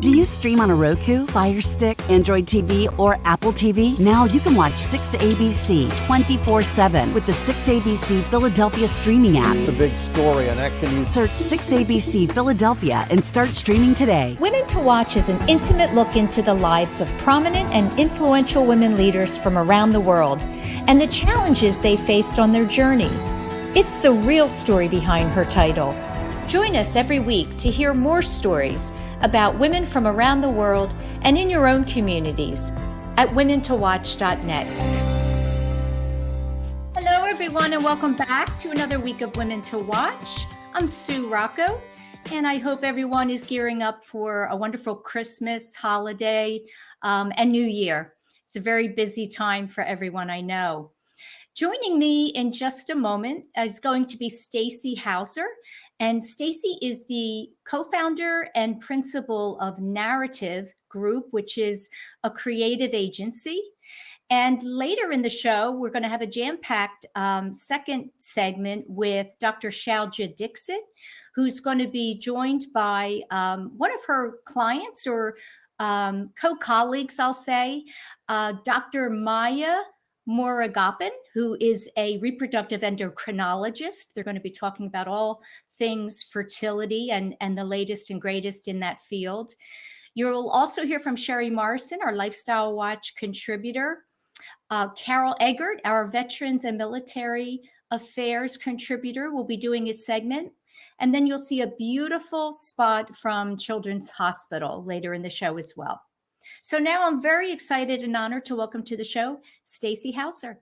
Do you stream on a Roku, Fire Stick, Android TV, or Apple TV? Now you can watch 6ABC 24/7 with the 6ABC Philadelphia streaming app. It's a big story, and that can use. Search 6ABC Philadelphia and start streaming today. Women to Watch is an intimate look into the lives of prominent and influential women leaders from around the world and the challenges they faced on their journey. It's the real story behind her title. Join us every week to hear more stories about women from around the world and in your own communities at womentowatch.net. Hello, everyone, and welcome back to another week of Women to Watch. I'm Sue Rocco, and I hope everyone is gearing up for a wonderful Christmas holiday and New Year. It's a very busy time for everyone, I know. Joining me in just a moment is going to be Stacey Heuser. And Stacey is the co-founder and principal of Narrative Group, which is a creative agency. And later in the show, we're going to have a jam-packed second segment with Dr. Shailja Dixit, who's going to be joined by one of her clients or co-colleagues, I'll say, Dr. Maya Murugappan, who is a reproductive endocrinologist. They're going to be talking about all things fertility and the latest and greatest in that field. You'll also hear from Sherry Morrison, our Lifestyle Watch contributor, Carol Eggert, our Veterans and Military Affairs contributor, will be doing a segment. And then you'll see a beautiful spot from Children's Hospital later in the show as well. So now I'm very excited and honored to welcome to the show, Stacey Heuser.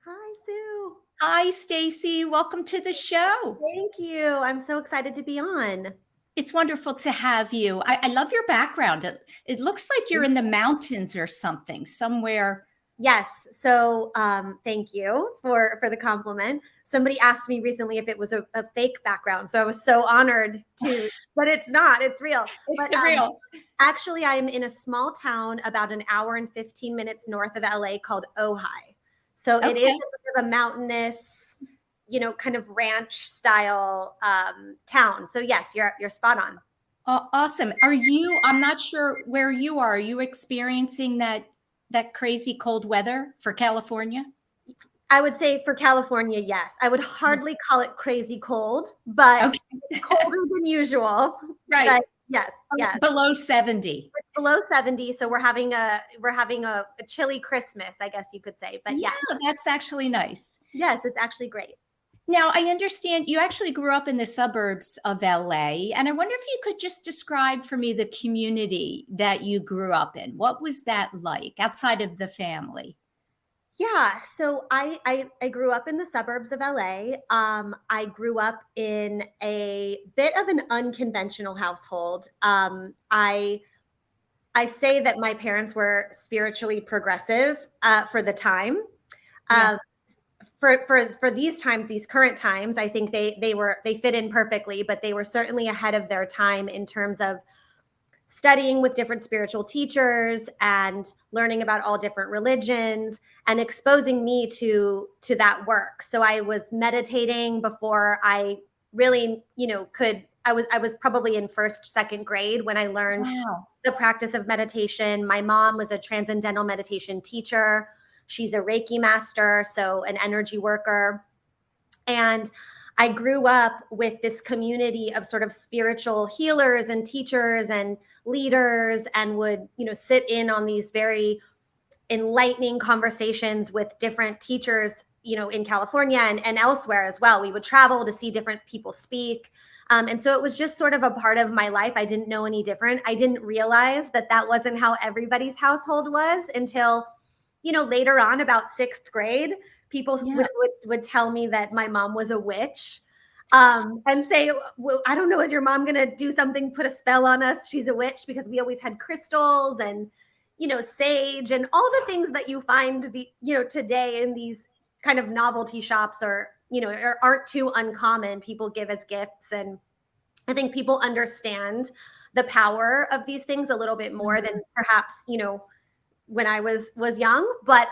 Hi, Sue. Hi, Stacey. Welcome to the show. Thank you. I'm so excited to be on. It's wonderful to have you. I love your background. It looks like you're in the mountains or something, somewhere. Yes. So thank you for the compliment. Somebody asked me recently if it was a fake background. So I was so honored to, but it's not. It's real. It's real. Actually, I'm in a small town about an hour and 15 minutes north of LA called Ojai. So It is a bit of a mountainous, kind of ranch style town. So yes, you're spot on. Awesome. I'm not sure where you are. Are you experiencing that crazy cold weather for California? I would say for California, yes. I would hardly call it crazy cold, but it's colder than usual. Right. But yes. Below 70. It's below 70, so we're having a chilly Christmas, I guess you could say. But yeah, that's actually nice. Yes, it's actually great. Now, I understand you actually grew up in the suburbs of LA, and I wonder if you could just describe for me the community that you grew up in. What was that like outside of the family? Yeah, so I grew up in the suburbs of LA. I grew up in a bit of an unconventional household. I say that my parents were spiritually progressive for the time. Yeah. For these current times, I think they fit in perfectly, but they were certainly ahead of their time in terms of studying with different spiritual teachers and learning about all different religions and exposing me to that work. So I was meditating before I really, I was probably in first, second grade when I learned the practice of meditation. My mom was a transcendental meditation teacher. She's a Reiki master, so an energy worker. And I grew up with this community of sort of spiritual healers and teachers and leaders, and would, sit in on these very enlightening conversations with different teachers, in California and elsewhere as well. We would travel to see different people speak. And so it was just sort of a part of my life. I didn't know any different. I didn't realize that wasn't how everybody's household was until, later on, about sixth grade. People would tell me that my mom was a witch and say, well, I don't know, is your mom going to do something, put a spell on us? She's a witch, because we always had crystals and, sage and all the things that you find today in these kind of novelty shops aren't too uncommon. People give as gifts. And I think people understand the power of these things a little bit more than perhaps, when I was young. But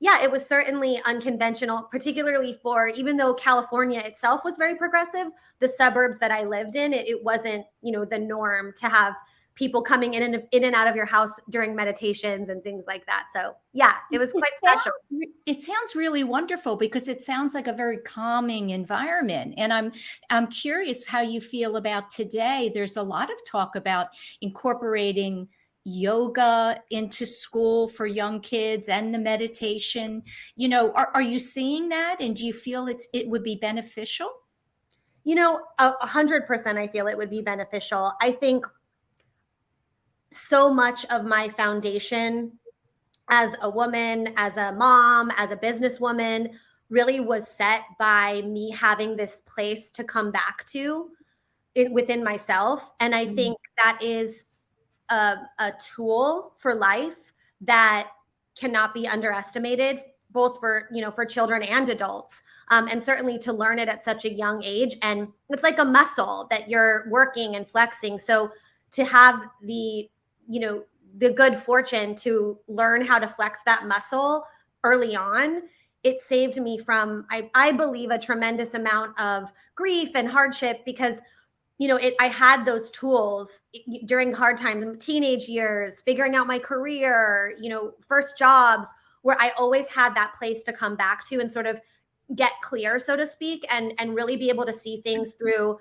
yeah, it was certainly unconventional, particularly for, even though California itself was very progressive, the suburbs that I lived in, it wasn't, the norm to have people coming in and out of your house during meditations and things like that. So yeah, it was quite special. It sounds really wonderful because it sounds like a very calming environment. And I'm curious how you feel about today. There's a lot of talk about incorporating yoga into school for young kids and the meditation. You know, are you seeing that? And do you feel it would be beneficial? You know, 100% I feel it would be beneficial. I think so much of my foundation as a woman, as a mom, as a businesswoman, really was set by me having this place to come back to within myself. And I think that is a tool for life that cannot be underestimated, both for, you know, for children and adults. And certainly to learn it at such a young age. And it's like a muscle that you're working and flexing. So to have the, you know, the good fortune to learn how to flex that muscle early on, it saved me from, I believe, a tremendous amount of grief and hardship because, you know, I had those tools during hard times, teenage years, figuring out my career, you know, first jobs, where I always had that place to come back to and sort of get clear, so to speak, and really be able to see things through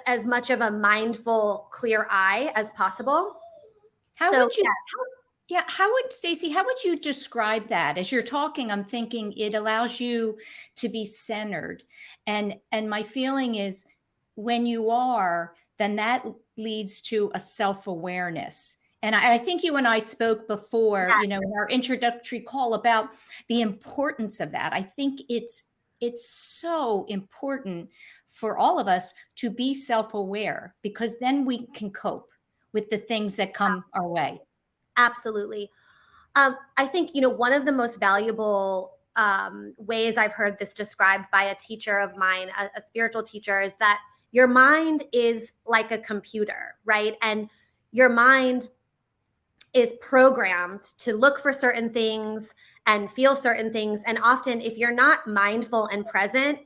as much of a mindful, clear eye as possible. How would you, how would, Stacey, how would you describe that? As you're talking, I'm thinking it allows you to be centered. And my feeling is when you are, then that leads to a self-awareness. And I think you and I spoke before, you know, in our introductory call about the importance of that. I think it's so important for all of us to be self-aware because then we can cope with the things that come our way. Absolutely. I think, you know, one of the most valuable ways I've heard this described by a teacher of mine, a spiritual teacher, is that your mind is like a computer, right? And your mind is programmed to look for certain things and feel certain things. And often if you're not mindful and present,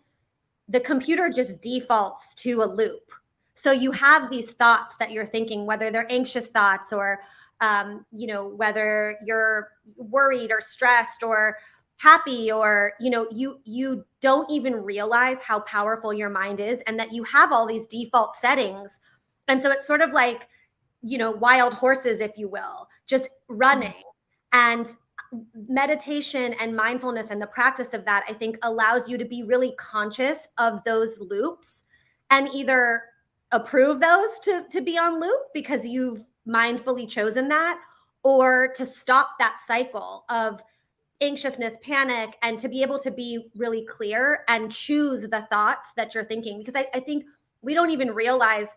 the computer just defaults to a loop. So you have these thoughts that you're thinking, whether they're anxious thoughts or, you know, whether you're worried or stressed or happy, or, you know, you don't even realize how powerful your mind is and that you have all these default settings. And so it's sort of like, you know, wild horses, if you will, just running. And meditation and mindfulness and the practice of that, I think, allows you to be really conscious of those loops and either approve those to be on loop because you've mindfully chosen that, or to stop that cycle of anxiousness, panic, and to be able to be really clear and choose the thoughts that you're thinking. Because I think we don't even realize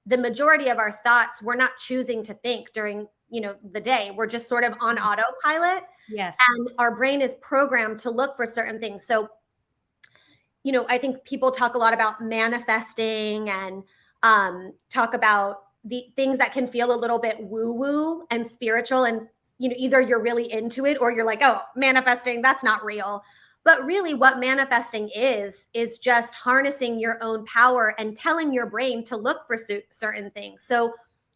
the majority of our thoughts we're not choosing to think during, you know, the day. We're just sort of on autopilot. Yes. And our brain is programmed to look for certain things. So, you know, I think people talk a lot about manifesting and talk about the things that can feel a little bit woo-woo and spiritual. And, you know, either you're really into it or you're like, oh, manifesting, that's not real. But really what manifesting is just harnessing your own power and telling your brain to look for certain things. So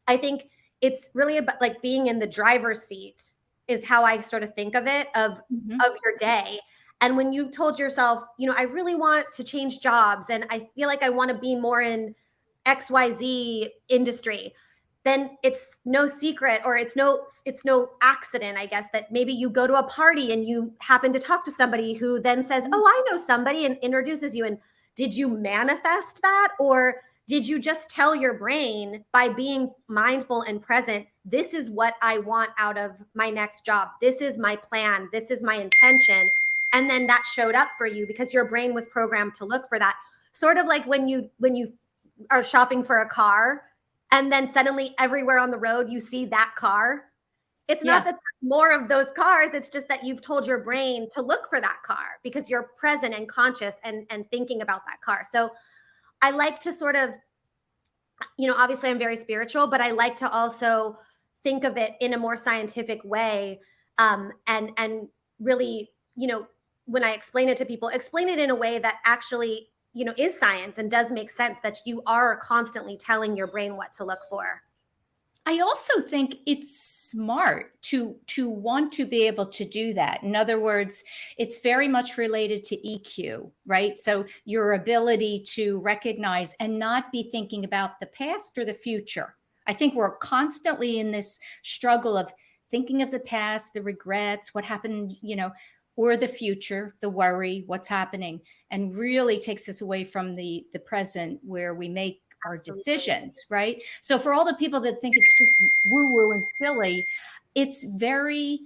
I think it's really about like being in the driver's seat is how I sort of think of it, of your day. And when you've told yourself, you know, I really want to change jobs and I feel like I want to be more in XYZ industry, then it's no secret, or it's no accident, I guess, that maybe you go to a party and you happen to talk to somebody who then says, oh, I know somebody, and introduces you. And did you manifest that? Or did you just tell your brain by being mindful and present, this is what I want out of my next job. This is my plan. This is my intention. And then that showed up for you because your brain was programmed to look for that. Sort of like when you are shopping for a car and then suddenly everywhere on the road you see that car. It's not that more of those cars, it's just that you've told your brain to look for that car because you're present and conscious and thinking about that car. So I like to sort of, you know, obviously I'm very spiritual, but I like to also think of it in a more scientific way, and really, you know, when I explain it to people, explain it in a way that actually, you know, is science and does make sense, that you are constantly telling your brain what to look for. I also think it's smart to want to be able to do that. In other words, it's very much related to EQ, right? So your ability to recognize and not be thinking about the past or the future. I think we're constantly in this struggle of thinking of the past, the regrets, what happened, or the future, the worry, what's happening, and really takes us away from the present where we make our Absolutely. decisions, right? So for all the people that think it's just woo woo and silly, it's very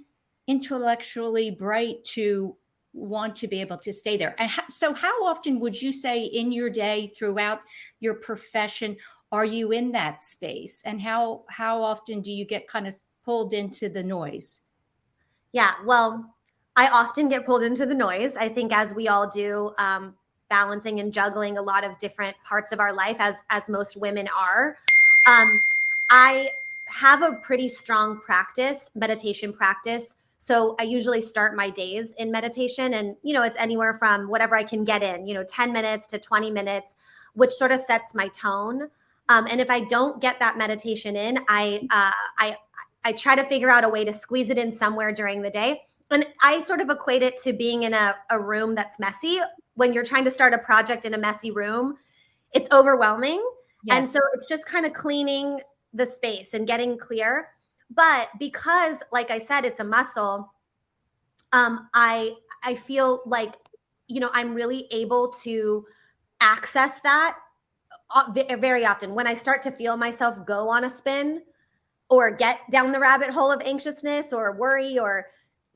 intellectually bright to want to be able to stay there. And so how often would you say in your day throughout your profession are you in that space, and how often do you get kind of pulled into the noise? Yeah, well, I often get pulled into the noise. I think as we all do, balancing and juggling a lot of different parts of our life, as most women are. Um, I have a pretty strong meditation practice. So I usually start my days in meditation, and it's anywhere from whatever I can get in, 10 minutes to 20 minutes, which sort of sets my tone. And if I don't get that meditation in, I try to figure out a way to squeeze it in somewhere during the day. And I sort of equate it to being in a room that's messy. When you're trying to start a project in a messy room, it's overwhelming. And so Yes. it's just kind of cleaning the space and getting clear. But because, like I said, it's a muscle, I feel like, I'm really able to access that very often. When I start to feel myself go on a spin, or get down the rabbit hole of anxiousness or worry or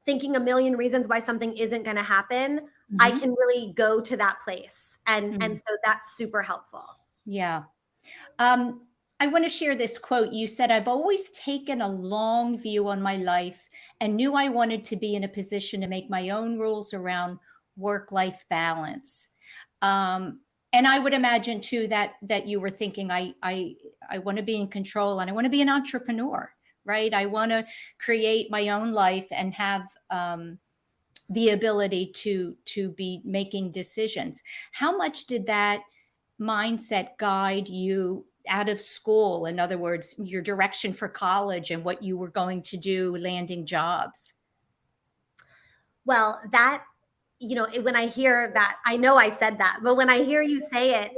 thinking a million reasons why something isn't going to happen, I Mhm. can really go to that place. And Mm. so that's super helpful. Yeah. Um, I want to share this quote. You said, I've always taken a long view on my life and knew I wanted to be in a position to make my own rules around work-life balance. Um, and I would imagine too that you were thinking, I want to be in control and I want to be an entrepreneur, right? I want to create my own life and have the ability to be making decisions. How much did that mindset guide you out of school? In other words, your direction for college and what you were going to do landing jobs? Well, when I hear that, I know I said that, but when I hear you say it,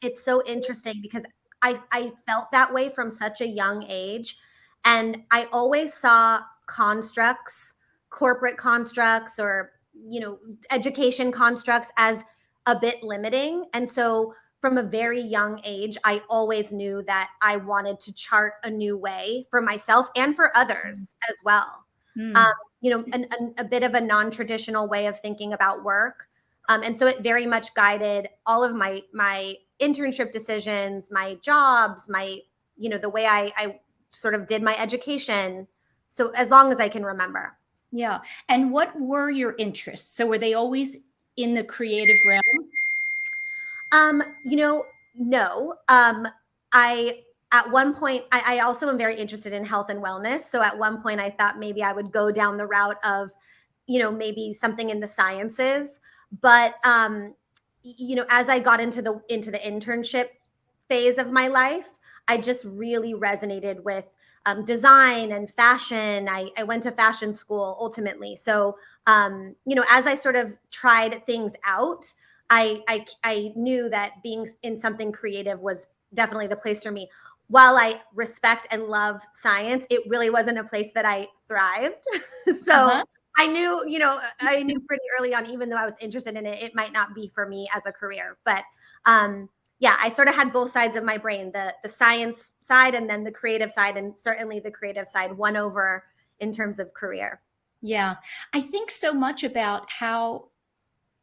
it's so interesting because I felt that way from such a young age. And I always saw constructs, corporate constructs, or, education constructs as a bit limiting. And so from a very young age, I always knew that I wanted to chart a new way for myself and for others as well. Um, Mm. a bit of a non-traditional way of thinking about work. And so it very much guided all of my internship decisions, my jobs, the way I sort of did my education. So as long as I can remember. Yeah. And what were your interests? So were they always in the creative realm? No. I At one point, I also am very interested in health and wellness. So at one point, I thought maybe I would go down the route of, maybe something in the sciences. But as I got into the internship phase of my life, I just really resonated with design and fashion. I went to fashion school ultimately. So as I sort of tried things out, I knew that being in something creative was definitely the place for me. While I respect and love science, it really wasn't a place that I thrived. So Uh-huh. I knew pretty early on, even though I was interested in it, it might not be for me as a career. But yeah, I sort of had both sides of my brain, the science side and then the creative side, and certainly the creative side won over in terms of career. Yeah. I think so much about how,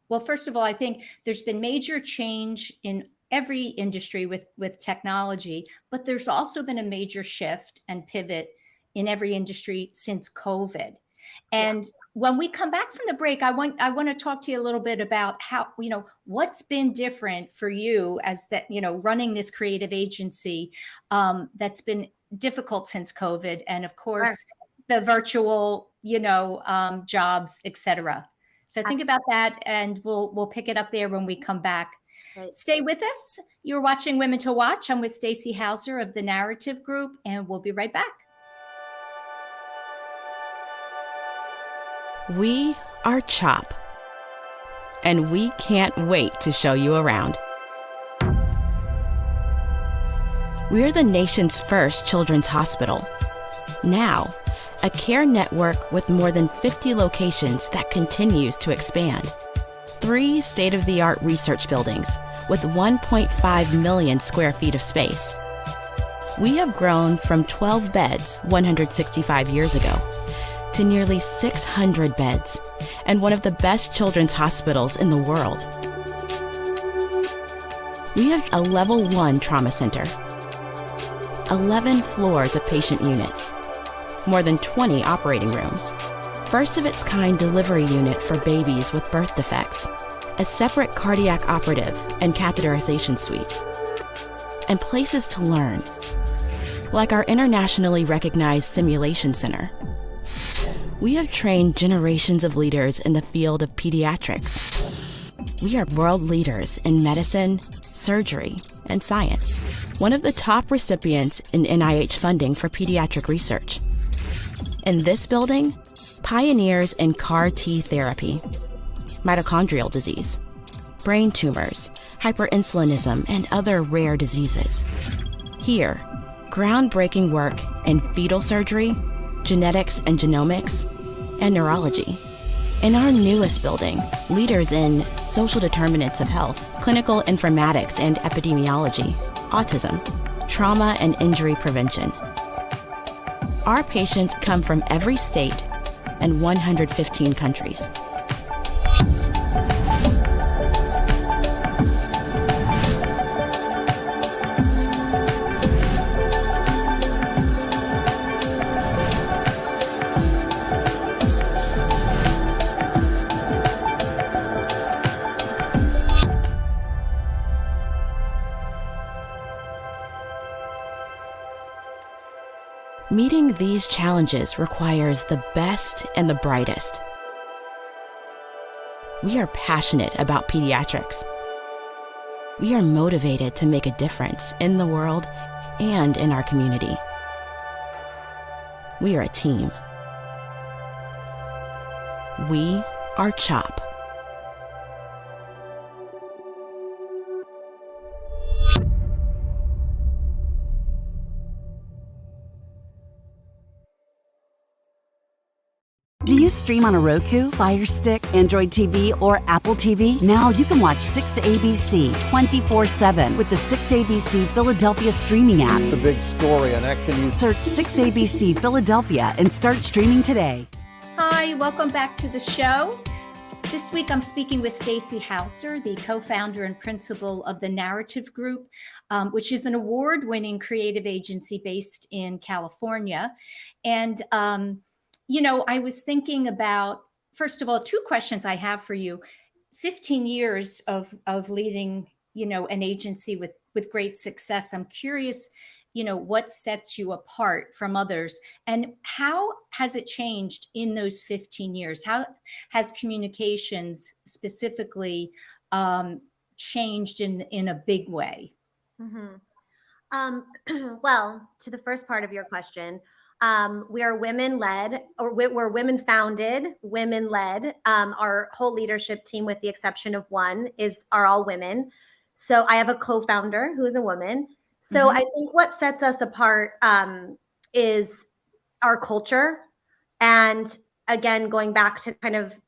well, first of all, I think there's been major change in every industry with technology, but there's also been a major shift and pivot in every industry since COVID. Yeah. And when we come back from the break, I want to talk to you a little bit about how, what's been different for you as that, running this creative agency that's been difficult since COVID, and of Sure. course the virtual, jobs, etc. So think about that, and we'll pick it up there when we come back. Right. Stay with us. You're watching Women to Watch. I'm with Stacey Heuser of the Narrative Group, and we'll be right back. We are CHOP, and we can't wait to show you around. We're the nation's first children's hospital. Now, a care network with more than 50 locations that continues to expand. 3 state-of-the-art research buildings with 1.5 million square feet of space. We have grown from 12 beds 165 years ago to nearly 600 beds and one of the best children's hospitals in the world. We have a level 1 trauma center, 11 floors of patient units, more than 20 operating rooms, first of its kind delivery unit for babies with birth defects, a separate cardiac operative and catheterization suite, and places to learn, like our internationally recognized simulation center. We have trained generations of leaders in the field of pediatrics. We are world leaders in medicine, surgery, and science. One of the top recipients in NIH funding for pediatric research. In this building, pioneers in CAR T therapy, mitochondrial disease, brain tumors, hyperinsulinism, and other rare diseases. Here, groundbreaking work in fetal surgery, genetics and genomics, and neurology. In our newest building, leaders in social determinants of health, clinical informatics and epidemiology, autism, trauma and injury prevention. Our patients come from every state and 115 countries. Meeting these challenges requires the best and the brightest. We are passionate about pediatrics. We are motivated to make a difference in the world and in our community. We are a team. We are CHOP. Do you stream on a Roku, Fire Stick, Android TV, or Apple TV? Now you can watch 6ABC 24/7 with the 6ABC Philadelphia streaming app. The big story, and that can use. Search 6ABC Philadelphia and start streaming today. Hi, welcome back to the show. This week I'm speaking with Stacey Heuser, the co-founder and principal of the Narrative Group, which is an award-winning creative agency based in California. And I was thinking about, first of all, 2 questions I have for you. 15 years of leading, an agency with great success. I'm curious, what sets you apart from others, and how has it changed in those 15 years? How has communications specifically changed in a big way? Mm-hmm. Well, to the first part of your question, we are women-led, or we're women-founded, women-led. Our whole leadership team, with the exception of one, are all women. So I have a co-founder who is a woman. So I think what sets us apart is our culture. And again, going back to kind of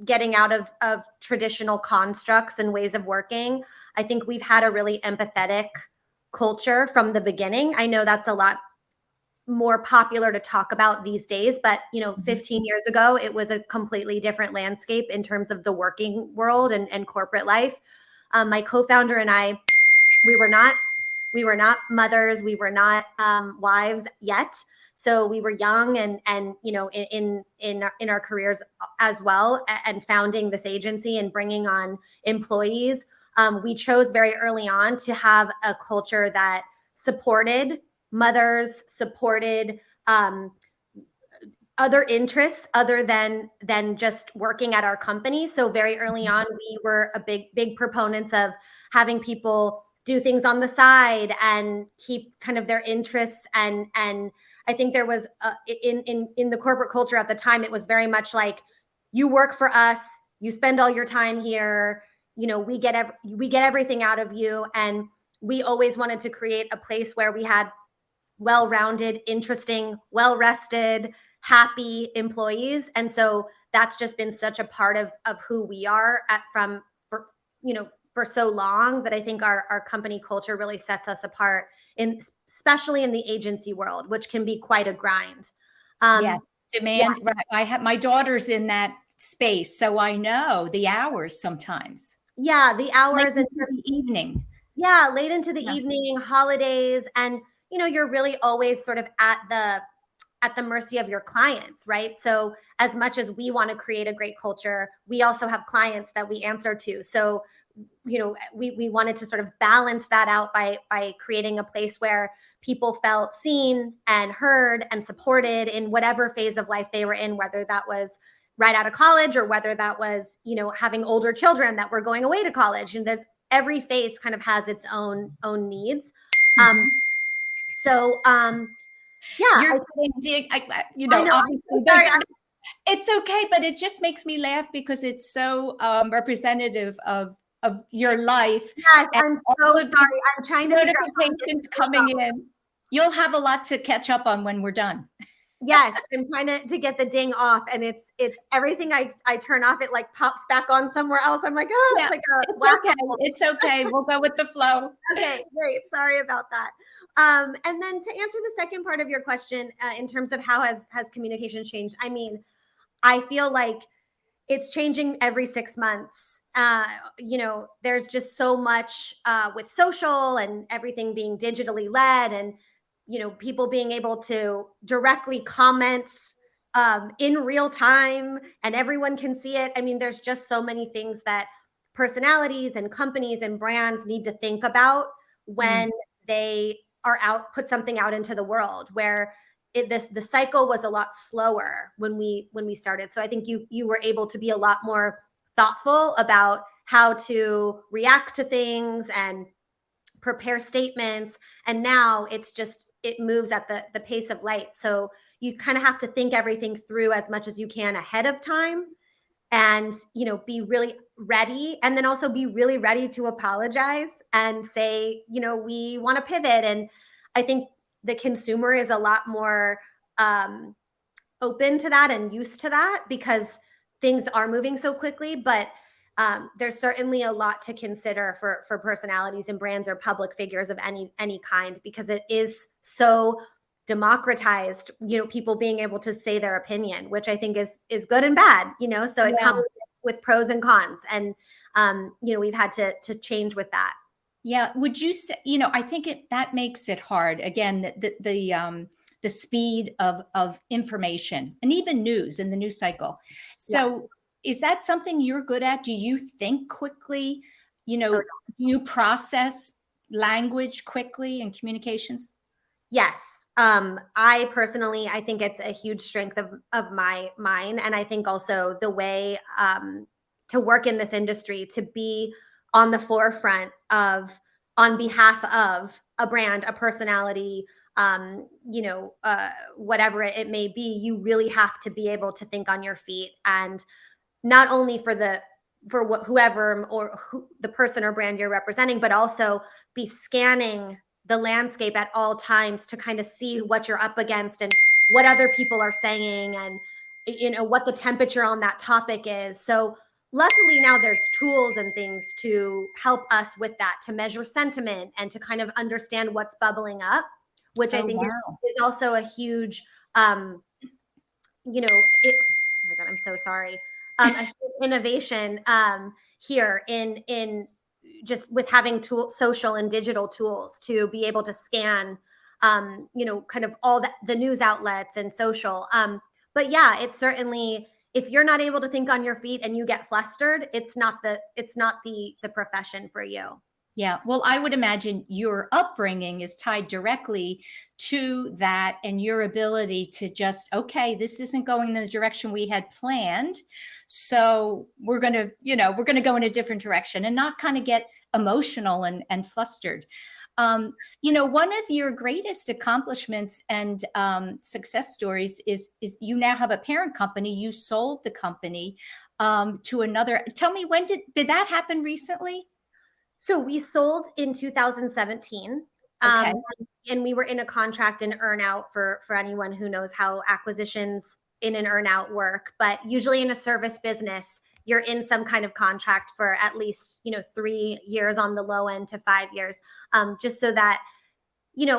getting out of traditional constructs and ways of working, I think we've had a really empathetic culture from the beginning. I know that's a lot more popular to talk about these days, but 15 years ago, it was a completely different landscape in terms of the working world and corporate life. My co-founder and I, we were not mothers, we were not wives yet. So we were young and in our careers as well, and founding this agency and bringing on employees. We chose very early on to have a culture that supported mothers, supported other interests other than just working at our company. So very early on, we were a big proponents of having people do things on the side and keep kind of their interests. And I think there was in the corporate culture at the time, it was very much like, you work for us, you spend all your time here, you know, we get everything out of you. And we always wanted to create a place where we had well-rounded, interesting, well-rested, happy employees. And so that's just been such a part of who we are for so long, that I think our company culture really sets us apart, especially in the agency world, which can be quite a grind. Yes, demand. Yeah. Right. I have my daughter's in that space, so I know the hours sometimes. Yeah, the hours late into the evening. Yeah, late into the evening, holidays, and you know, you're really always sort of at the mercy of your clients, right? So as much as we want to create a great culture, we also have clients that we answer to. So, you know, we wanted to sort of balance that out by creating a place where people felt seen and heard and supported in whatever phase of life they were in, whether that was right out of college or whether that was, you know, having older children that were going away to college. And there's every phase kind of has its own needs. Yeah, you're obviously it's okay, but it just makes me laugh because it's so representative of your life. Yes, I'm so sorry. I'm trying to notifications coming in. You'll have a lot to catch up on when we're done. Yes, I'm trying to get the ding off, and it's everything I turn off, it like pops back on somewhere else. I'm like, oh, yeah, it's okay. We'll go with the flow. Okay, great. Sorry about that. And then to answer the second part of your question, in terms of how has communication changed, I mean, I feel like it's changing every 6 months. You know, there's just so much with social and everything being digitally led, and you know, people being able to directly comment in real time and everyone can see it. I mean, there's just so many things that personalities and companies and brands need to think about when they are put something out into the world, where the cycle was a lot slower when we started. So I think you were able to be a lot more thoughtful about how to react to things and prepare statements. And now it moves at the pace of light. So you kind of have to think everything through as much as you can ahead of time, and, you know, be really ready, and then also be really ready to apologize and say, you know, we want to pivot. And I think the consumer is a lot more open to that and used to that because things are moving so quickly. But there's certainly a lot to consider for personalities and brands or public figures of any kind, because it is so democratized, you know, people being able to say their opinion, which I think is good and bad, you know, so it comes with pros and cons. And, you know, we've had to change with that. Yeah. Would you say, you know, I think that makes it hard. Again, the speed of information and even news in the news cycle. So is that something you're good at? Do you think quickly? You know, do you process language quickly in communications? Yes. I personally, I think it's a huge strength of mine. And I think also the way to work in this industry, to be on the forefront of, on behalf of a brand, a personality, you know, whatever it may be, you really have to be able to think on your feet, and not only for whoever or the person or brand you're representing, but also be scanning the landscape at all times to kind of see what you're up against and what other people are saying, and, you know, what the temperature on that topic is. So luckily now there's tools and things to help us with that, to measure sentiment and to kind of understand what's bubbling up, which I think is also a huge, you know, oh my God, I'm so sorry. A huge innovation here in just with having social and digital tools to be able to scan, you know, kind of all the news outlets and social. But yeah, it's certainly, if you're not able to think on your feet and you get flustered, it's not the profession for you. Yeah. Well, I would imagine your upbringing is tied directly to that and your ability to just, okay, this isn't going in the direction we had planned. So we're going to, we're going to go in a different direction and not kind of get emotional and flustered. One of your greatest accomplishments and success stories is you now have a parent company. You sold the company to another. Tell me, when did that happen recently? So we sold in 2017. Okay. And we were in a contract and earn out for anyone who knows how acquisitions in an earn out work. But usually in a service business, you're in some kind of contract for at least, 3 years on the low end to 5 years, just so that,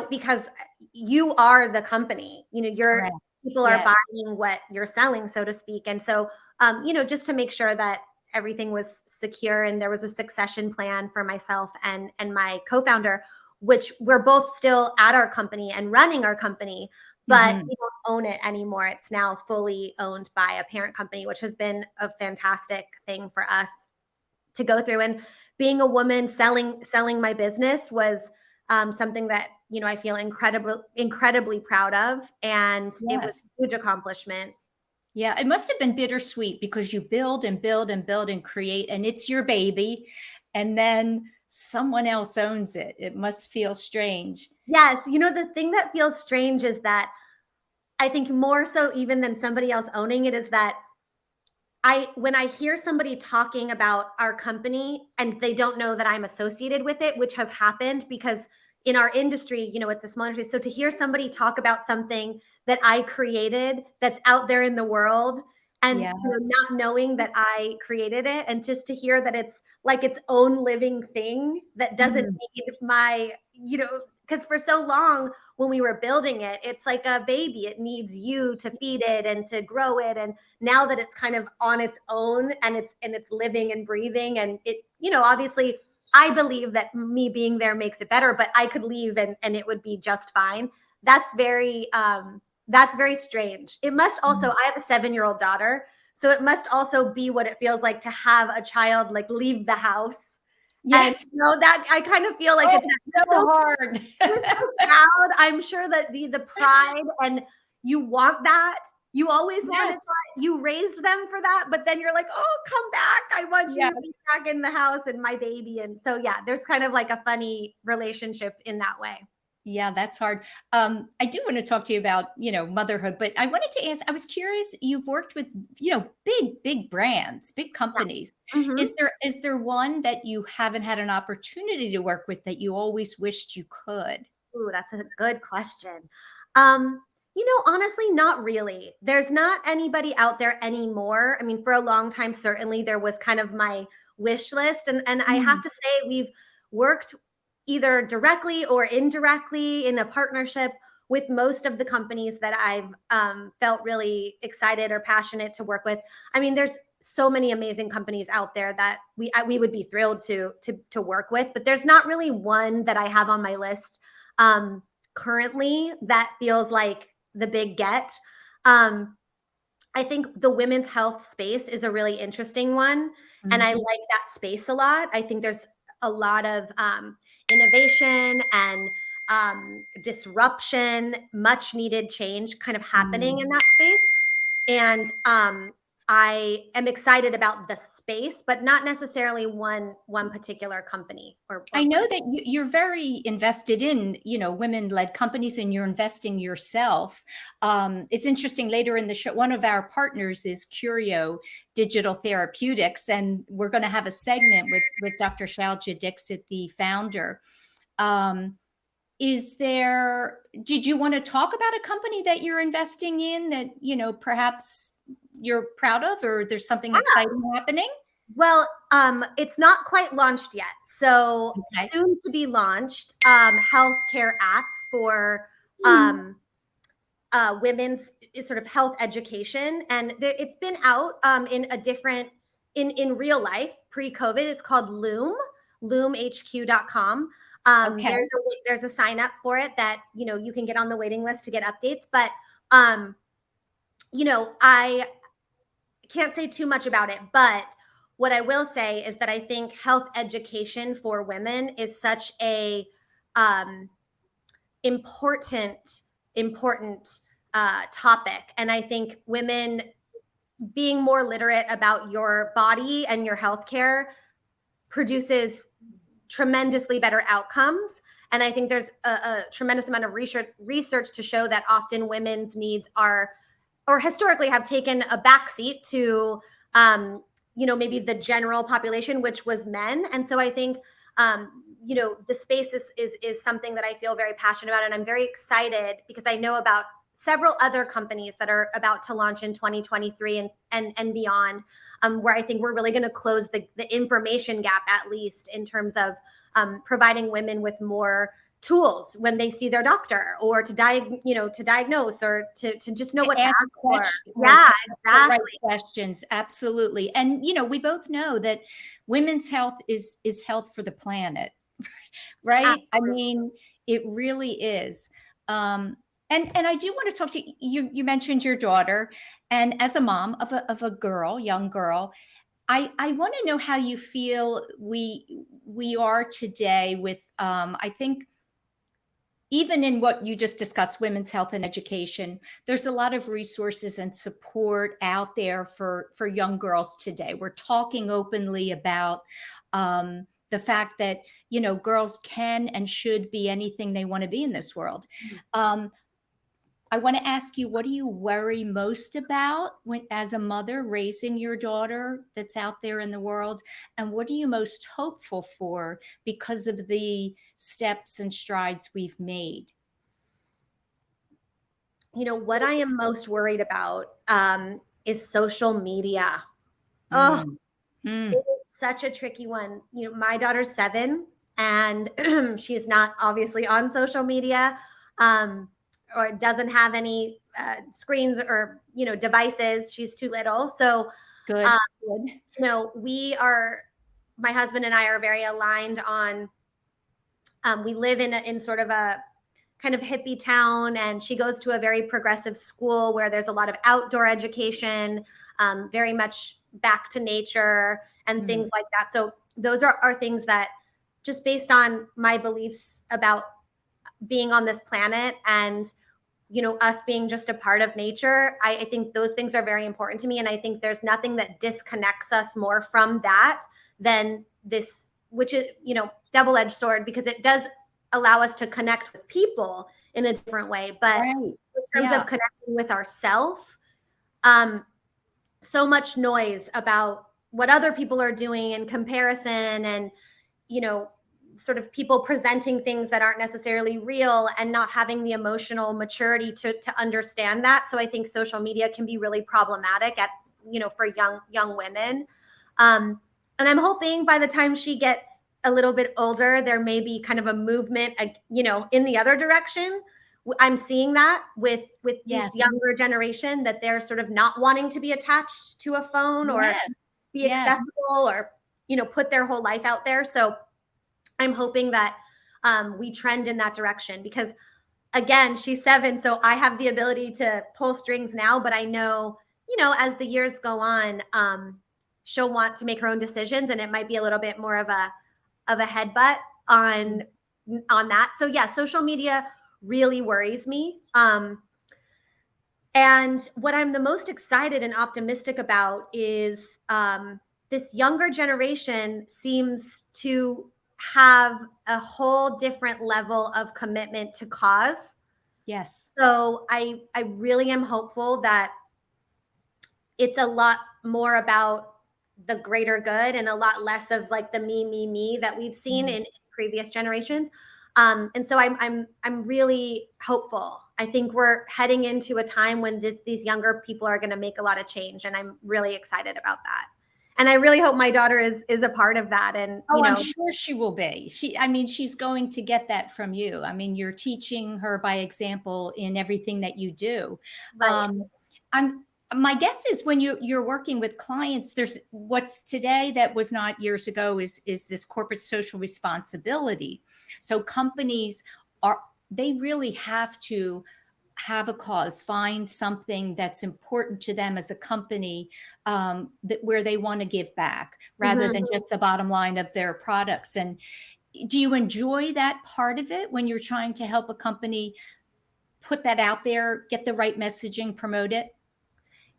because you are the company, Correct. people are Yeah. buying what you're selling, so to speak. And so, just to make sure that everything was secure and there was a succession plan for myself and my co-founder, which we're both still at our company and running our company, but Mhm. we don't own it anymore. It's now fully owned by a parent company, which has been a fantastic thing for us to go through. And being a woman selling my business was something that I feel incredibly proud of, and it was Yes. a huge accomplishment. Yeah, it must have been bittersweet because you build and build and build and create, and it's your baby, and then someone else owns it. It must feel strange. Yes, the thing that feels strange is that I think more so even than somebody else owning it is that when I hear somebody talking about our company and they don't know that I'm associated with it, which has happened because in our industry, it's a small industry. So to hear somebody talk about something that I created that's out there in the world and Yes. not knowing that I created it, and just to hear that it's like its own living thing that doesn't Mhm. need my, because for so long when we were building it, it's like a baby. It needs you to feed it and to grow it. And now that it's kind of on its own and it's living and breathing, and it, obviously I believe that me being there makes it better, but I could leave and it would be just fine. That's very strange. It must also, I have a 7-year-old daughter, so it must also be what it feels like to have a child like leave the house. And Yes. that I kind of feel like Oh, it's it's so hard. you're so proud. I'm sure that the pride, and you want that. You always wanted Yes. that. You raised them for that, but then you're like, oh, come back. I want you Yes. to be back in the house and my baby. And so, yeah, there's kind of like a funny relationship in that way. Yeah, that's hard. I do want to talk to you about, motherhood, but I wanted to ask, I was curious, you've worked with, big brands, big companies. Yeah. Mm-hmm. Is there one that you haven't had an opportunity to work with that you always wished you could? Ooh, that's a good question. Honestly, not really. There's not anybody out there anymore. I mean, for a long time, certainly there was kind of my wish list. And I have Mm. to say, we've worked either directly or indirectly in a partnership with most of the companies that I've felt really excited or passionate to work with. I mean, there's so many amazing companies out there that we would be thrilled to work with, but there's not really one that I have on my list currently that feels like the big get. I think the women's health space is a really interesting one, and I Mhm. like that space a lot. I think there's a lot of innovation and disruption, much needed change kind of happening in Mm. that space. And I am excited about the space, but not necessarily one particular company or I know brand. that you're very invested in, women-led companies, and you're investing yourself. It's interesting. Later in the show, one of our partners is Curio Digital Therapeutics, and we're going to have a segment with Dr. Shailja Dixit, the founder. Um, did you want to talk about a company that you're investing in that, perhaps you're proud of, or there's something exciting happening? Well, it's not quite launched yet. So Okay. soon to be launched, healthcare app for women's sort of health education, and it's been out in a different in real life pre-COVID. It's called loomhq.com. Okay. There's a sign up for it that you can get on the waiting list to get updates, but I can't say too much about it, but what I will say is that I think health education for women is such a important topic. And I think women being more literate about your body and your healthcare produces tremendously better outcomes. And I think there's a tremendous amount of research to show that often women's needs are, or historically have taken a backseat to, maybe the general population, which was men. And so I think, the space is something that I feel very passionate about. And I'm very excited because I know about several other companies that are about to launch in 2023 and beyond, where I think we're really going to close the information gap, at least in terms of providing women with more tools when they see their doctor, or to diagnose, or to just know what to ask for. Yeah, exactly. Right questions. Absolutely. And, we both know that women's health is health for the planet, right? Absolutely. I mean, it really is. And I do want to talk to you. You mentioned your daughter, and as a mom of a young girl, I want to know how you feel we are today with, I think, even in what you just discussed, women's health and education, there's a lot of resources and support out there for young girls today. We're talking openly about the fact that, girls can and should be anything they want to be in this world. I want to ask you, what do you worry most about as a mother raising your daughter that's out there in the world? And what are you most hopeful for because of the steps and strides we've made? What I am most worried about is social media. Oh, it is such a tricky one. My daughter's 7, and she's not obviously on social media. Or doesn't have any screens or devices. She's too little. So Good. my husband and I are very aligned on. We live in sort of a kind of hippie town, and she goes to a very progressive school where there's a lot of outdoor education, very much back to nature and things like that. So those are things that, just based on my beliefs about being on this planet and us being just a part of nature, I think those things are very important to me. And I think there's nothing that disconnects us more from that than this, which is double-edged sword, because it does allow us to connect with people in a different way. But in terms of connecting with ourselves, so much noise about what other people are doing in comparison, and sort of people presenting things that aren't necessarily real, and not having the emotional maturity to understand that. So I think social media can be really problematic for young women. And I'm hoping by the time she gets a little bit older, there may be kind of a movement, in the other direction. I'm seeing that with this younger generation, that they're sort of not wanting to be attached to a phone or be accessible, or, put their whole life out there. So I'm hoping that we trend in that direction, because again, she's 7, so I have the ability to pull strings now, but I know, as the years go on, she'll want to make her own decisions, and it might be a little bit more of a headbutt on that. So yeah, social media really worries me. And what I'm the most excited and optimistic about is this younger generation seems to have a whole different level of commitment to cause. Yes. So I really am hopeful that it's a lot more about the greater good, and a lot less of like the me that we've seen in previous generations. And so I'm really hopeful. I think we're heading into a time when these younger people are going to make a lot of change, and I'm really excited about that. And I really hope my daughter is a part of that. And I'm sure she will be. She's going to get that from you. I mean, you're teaching her by example in everything that you do. Right. My guess is when you're working with clients, there's what's today that was not years ago is this corporate social responsibility. So companies they really have to have a cause, find something that's important to them as a company, that where they want to give back rather than just the bottom line of their products. And do you enjoy that part of it when you're trying to help a company put that out there, get the right messaging, promote it?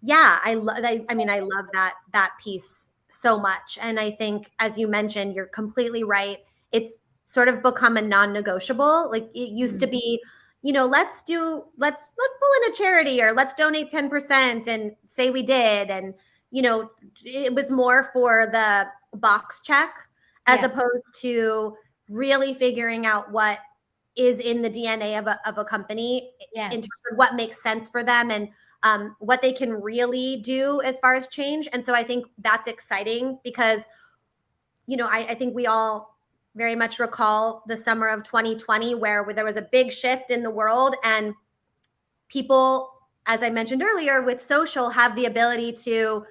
Yeah, I love that piece so much. And I think, as you mentioned, you're completely right. It's sort of become a non-negotiable. Like it used to be, let's pull in a charity, or let's donate 10% and say we did. And, it was more for the box check as opposed to really figuring out what is in the DNA of a company in terms of what makes sense for them and what they can really do as far as change. And so I think that's exciting because, I think we all very much recall the summer of 2020 where there was a big shift in the world, and people, as I mentioned earlier, with social have the ability to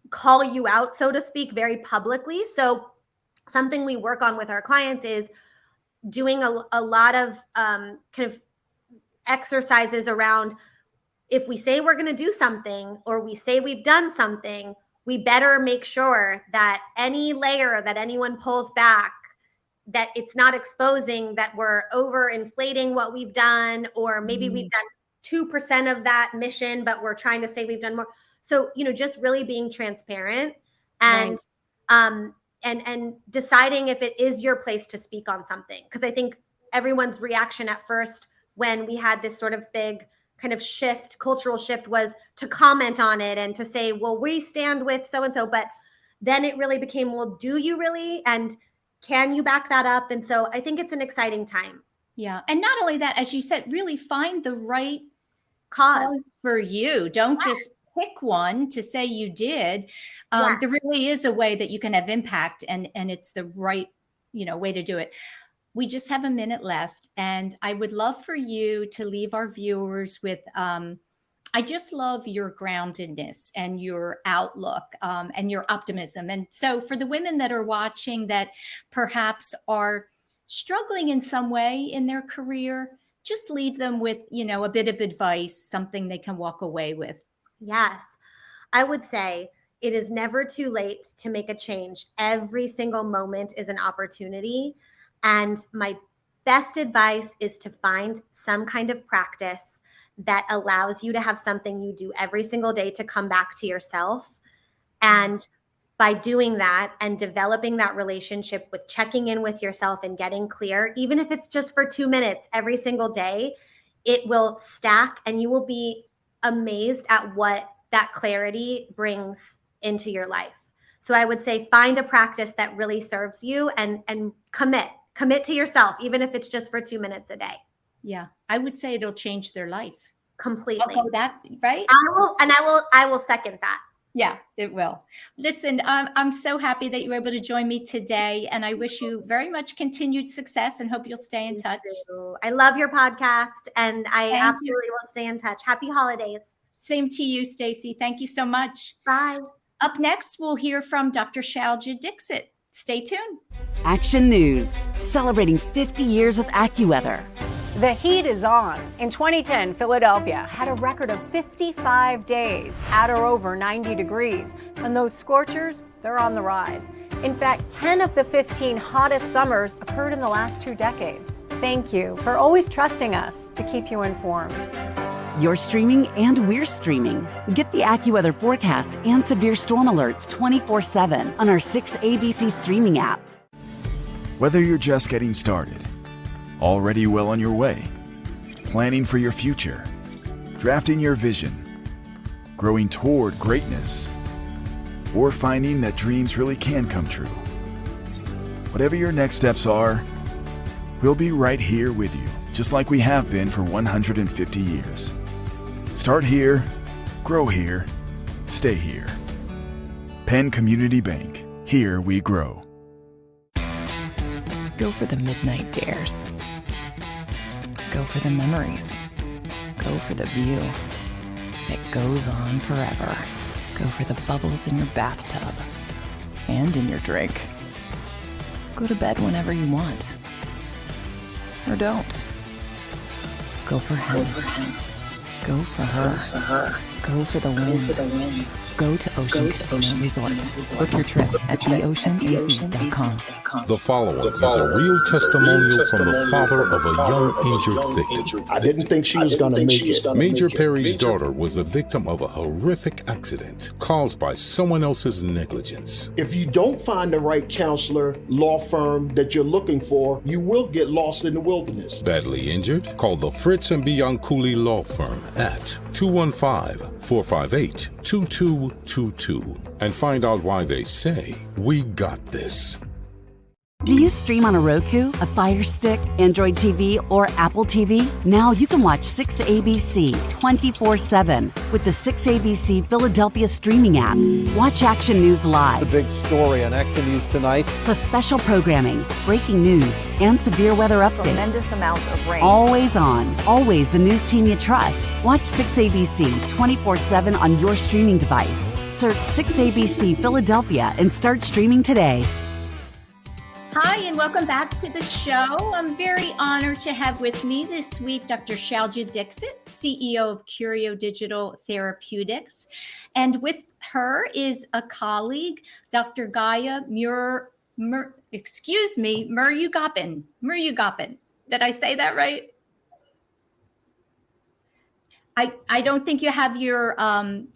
call you out, so to speak, very publicly. So something we work on with our clients is doing a lot of kind of exercises around, if we say we're going to do something or we say we've done something, we better make sure that any layer that anyone pulls back, that it's not exposing that we're overinflating what we've done, or maybe we've done 2% of that mission, but we're trying to say we've done more. So, just really being transparent and and deciding if it is your place to speak on something. Because I think everyone's reaction at first when we had this sort of big kind of shift, cultural shift, was to comment on it and to say, well, we stand with so-and-so. But then it really became, well, do you really? And can you back that up? And so I think it's an exciting time. Yeah. And not only that, as you said, really find the right cause for you. Don't just pick one to say you did. There really is a way that you can have impact, and it's the right, way to do it. We just have a minute left, and I would love for you to leave our viewers with, I just love your groundedness and your outlook, and your optimism. And so for the women that are watching that perhaps are struggling in some way in their career, just leave them with, a bit of advice, something they can walk away with. Yes. I would say it is never too late to make a change. Every single moment is an opportunity. And my best advice is to find some kind of practice that allows you to have something you do every single day to come back to yourself. And by doing that and developing that relationship with checking in with yourself and getting clear, even if it's just for 2 minutes every single day, it will stack, and you will be amazed at what that clarity brings into your life. So I would say find a practice that really serves you and commit to yourself, even if it's just for 2 minutes a day. Yeah. I would say it'll change their life. Completely. Okay, that right? I will second that. Yeah, it will. Listen, I'm so happy that you were able to join me today, and I wish you very much continued success and hope you'll stay in touch. I love your podcast, and I absolutely will stay in touch. Happy holidays. Same to you, Stacey. Thank you so much. Bye. Up next, we'll hear from Dr. Shailja Dixit. Stay tuned. Action News, celebrating 50 years with AccuWeather. The heat is on. In 2010, Philadelphia had a record of 55 days at or over 90 degrees. And those scorchers, they're on the rise. In fact, 10 of the 15 hottest summers occurred in the last 2 decades. Thank you for always trusting us to keep you informed. You're streaming and we're streaming. Get the AccuWeather forecast and severe storm alerts 24/7 on our 6ABC streaming app. Whether you're just getting started, already well on your way, planning for your future, drafting your vision, growing toward greatness, or finding that dreams really can come true. Whatever your next steps are, we'll be right here with you, just like we have been for 150 years. Start here, grow here, stay here. Penn Community Bank. Here we grow. Go for the midnight dares. Go for the memories. Go for the view that goes on forever. Go for the bubbles in your bathtub and in your drink. Go to bed whenever you want. Or don't. Go for him. Go for her. Go for the win. Go to Ocean Casino Resort. Book your trip at theoceanac.com. The following is a real testimonial from the father of a young injured victim. I didn't think she was going to make it. Major Perry's daughter was the victim of a horrific accident caused by someone else's negligence. If you don't find the right counselor, law firm that you're looking for, you will get lost in the wilderness. Badly injured? Call the Fritz and Bianculli Law Firm at 215-458-2222 and find out why they say, "We got this." Do you stream on a Roku, a Fire Stick, Android TV, or Apple TV? Now you can watch 6ABC 24/7 with the 6ABC Philadelphia streaming app. Watch Action News live, The big story on Action News tonight. plus special programming, breaking news, and severe weather updates. Tremendous amounts of rain. Always on, always the news team you trust. Watch 6ABC 24/7 on your streaming device. Search 6ABC Philadelphia and start streaming today. Hi, and welcome back to the show. I'm very honored to have with me this week Dr. Shailja Dixit, CEO of Curio Digital Therapeutics. And with her is a colleague, Dr. Gaia Murugappan. Murugappan. Did I say that right? I don't think you have your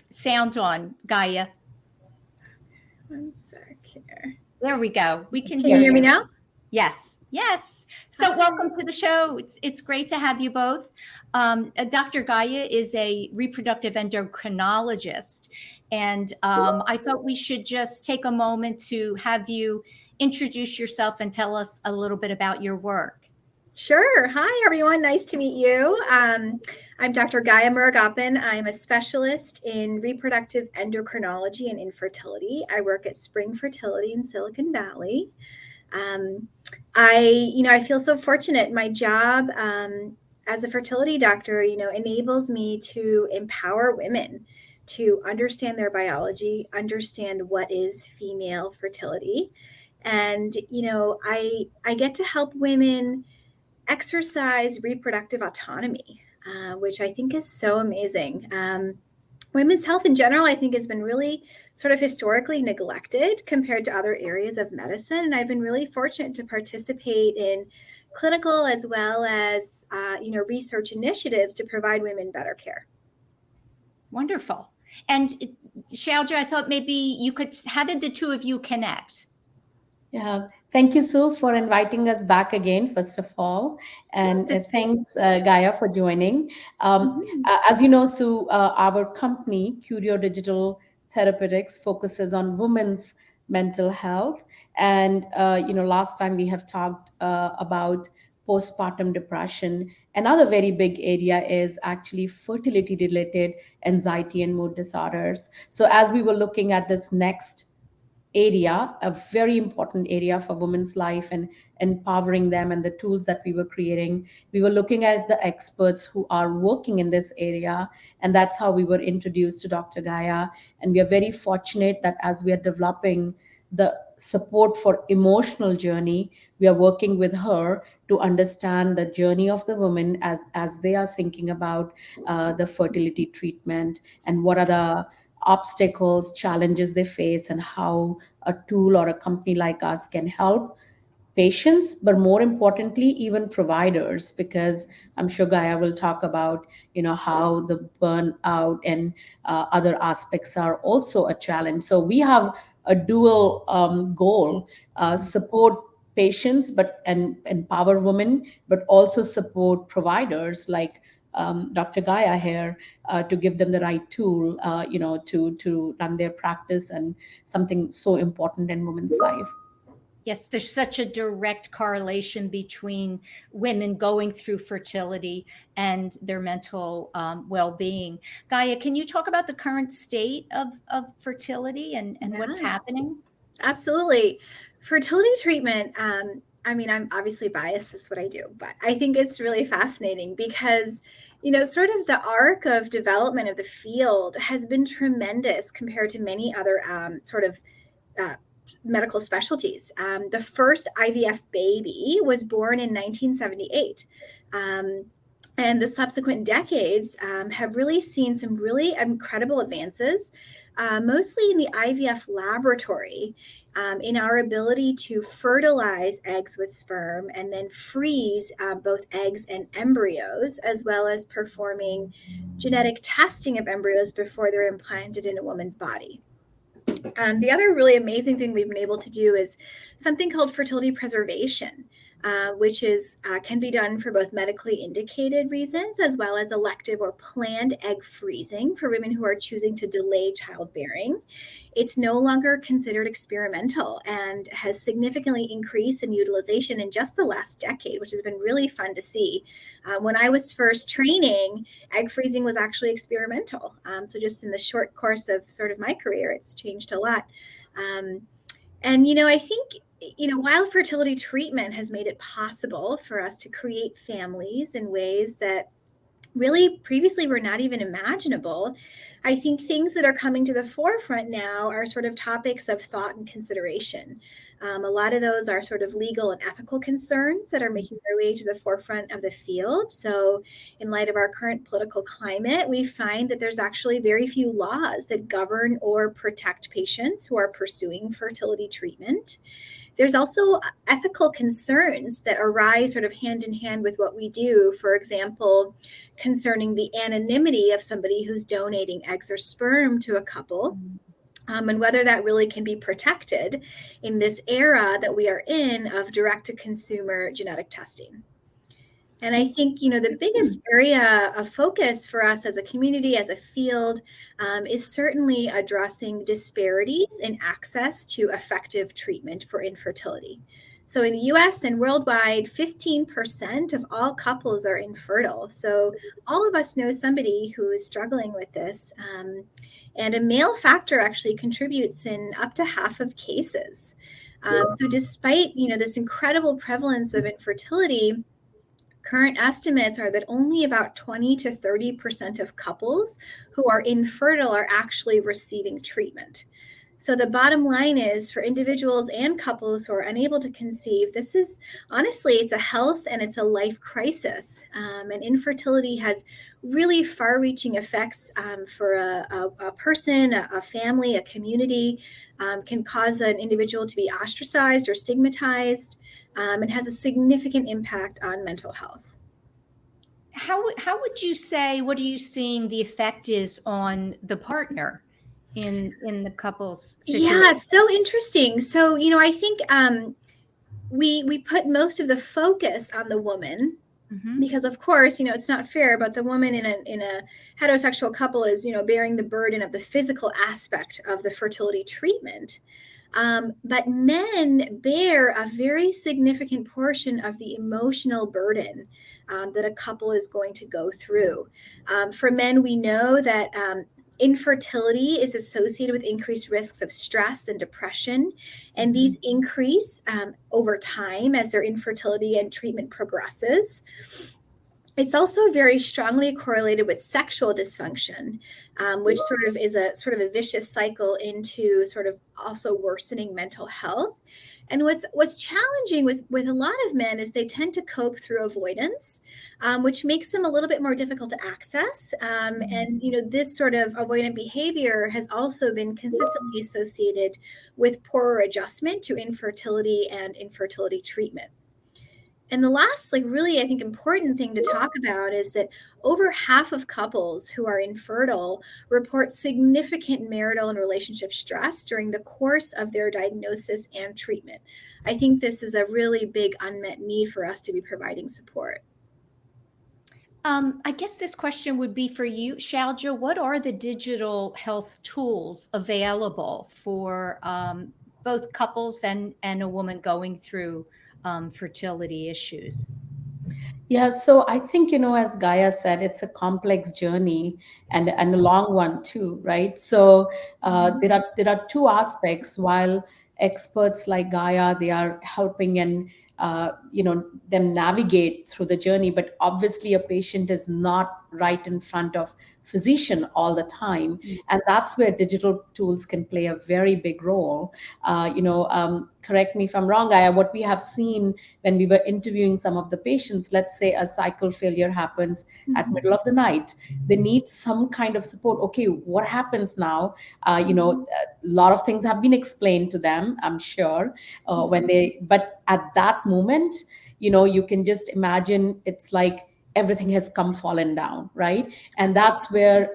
sound on, Gaia. One sec here. There we go. We can Can you hear me now? Yes. So welcome to the show. It's great to have you both. Dr. Gaia is a reproductive endocrinologist, and I thought we should just take a moment to have you introduce yourself and tell us a little bit about your work. Sure. Hi, everyone. Nice to meet you. I'm Dr. Gaia Murugappan. I'm a specialist in reproductive endocrinology and infertility. I work at Spring Fertility in Silicon Valley. I feel so fortunate. My job as a fertility doctor, enables me to empower women to understand their biology, understand what is female fertility. And, I get to help women exercise reproductive autonomy, which I think is so amazing. Women's health in general, I think, has been really sort of historically neglected compared to other areas of medicine. And I've been really fortunate to participate in clinical as well as, research initiatives to provide women better care. Wonderful. And Shailja, I thought maybe how did the two of you connect? Yeah, thank you, Sue, for inviting us back again, first of all. And thanks, Gaia, for joining. As you know, Sue, our company, Curio Digital Therapeutics, focuses on women's mental health. And, last time we have talked about postpartum depression. Another very big area is actually fertility-related anxiety and mood disorders. So as we were looking at this next area, a very important area for women's life and empowering them and the tools that we were creating, we were looking at the experts who are working in this area. And that's how we were introduced to Dr. Gaia. And we are very fortunate that as we are developing the support for emotional journey, we are working with her to understand the journey of the women as they are thinking about the fertility treatment and what are the obstacles, challenges they face, and how a tool or a company like us can help patients, but more importantly, even providers, because I'm sure Gaia will talk about, how the burnout and other aspects are also a challenge. So we have a dual goal, support patients, and empower women, but also support providers like Dr. Gaia here to give them the right tool, to run their practice and something so important in women's life. Yes, there's such a direct correlation between women going through fertility and their mental well-being. Gaia, can you talk about the current state of fertility and what's happening? Absolutely. Fertility treatment, I'm obviously biased, is what I do, but I think it's really fascinating because, sort of the arc of development of the field has been tremendous compared to many other medical specialties. The first IVF baby was born in 1978. And the subsequent decades have really seen some really incredible advances, mostly in the IVF laboratory, in our ability to fertilize eggs with sperm and then freeze both eggs and embryos, as well as performing genetic testing of embryos before they're implanted in a woman's body. The other really amazing thing we've been able to do is something called fertility preservation, which can be done for both medically indicated reasons as well as elective or planned egg freezing for women who are choosing to delay childbearing. It's no longer considered experimental and has significantly increased in utilization in just the last decade, which has been really fun to see. When I was first training, egg freezing was actually experimental. So just in the short course of sort of my career, it's changed a lot. And, I think, while fertility treatment has made it possible for us to create families in ways that really previously were not even imaginable, I think things that are coming to the forefront now are sort of topics of thought and consideration. A lot of those are sort of legal and ethical concerns that are making their way to the forefront of the field. So, in light of our current political climate, we find that there's actually very few laws that govern or protect patients who are pursuing fertility treatment. There's also ethical concerns that arise sort of hand in hand with what we do. For example, concerning the anonymity of somebody who's donating eggs or sperm to a couple, and whether that really can be protected in this era that we are in of direct-to-consumer genetic testing. And I think, the biggest area of focus for us as a community, as a field, is certainly addressing disparities in access to effective treatment for infertility. So in the US and worldwide, 15% of all couples are infertile. So all of us know somebody who is struggling with this. And a male factor actually contributes in up to half of cases. So despite, this incredible prevalence of infertility, current estimates are that only about 20 to 30% of couples who are infertile are actually receiving treatment. So the bottom line is, for individuals and couples who are unable to conceive, this is honestly, it's a health and it's a life crisis. And infertility has really far-reaching effects for a person, a family, a community, can cause an individual to be ostracized or stigmatized, and has a significant impact on mental health. How would you say, what are you seeing the effect is on the partner in the couple's situation? Yeah, it's so interesting. So, I think we put most of the focus on the woman, because of course, it's not fair, but the woman in a heterosexual couple is, bearing the burden of the physical aspect of the fertility treatment. But men bear a very significant portion of the emotional burden that a couple is going to go through. For men, we know that infertility is associated with increased risks of stress and depression, and these increase over time as their infertility and treatment progresses. It's also very strongly correlated with sexual dysfunction, which sort of is a vicious cycle into sort of also worsening mental health. And what's challenging with a lot of men is they tend to cope through avoidance, which makes them a little bit more difficult to access. And this sort of avoidant behavior has also been consistently associated with poorer adjustment to infertility and infertility treatment. And the last, really, I think, important thing to talk about is that over half of couples who are infertile report significant marital and relationship stress during the course of their diagnosis and treatment. I think this is a really big unmet need for us to be providing support. I guess this question would be for you, Shailja. What are the digital health tools available for both couples and a woman going through fertility issues? Yeah, so I think, as Gaia said, it's a complex journey and a long one too, right? So there are two aspects. While experts like Gaia, they are helping and them navigate through the journey. But obviously a patient is not right in front of physician all the time, and that's where digital tools can play a very big role. Correct me if I'm wrong, Aya, what we have seen when we were interviewing some of the patients, let's say a cycle failure happens at middle of the night, they need some kind of support. Okay, what happens now? A lot of things have been explained to them, I'm sure, but at that moment, you can just imagine it's like everything has fallen down, right? And that's where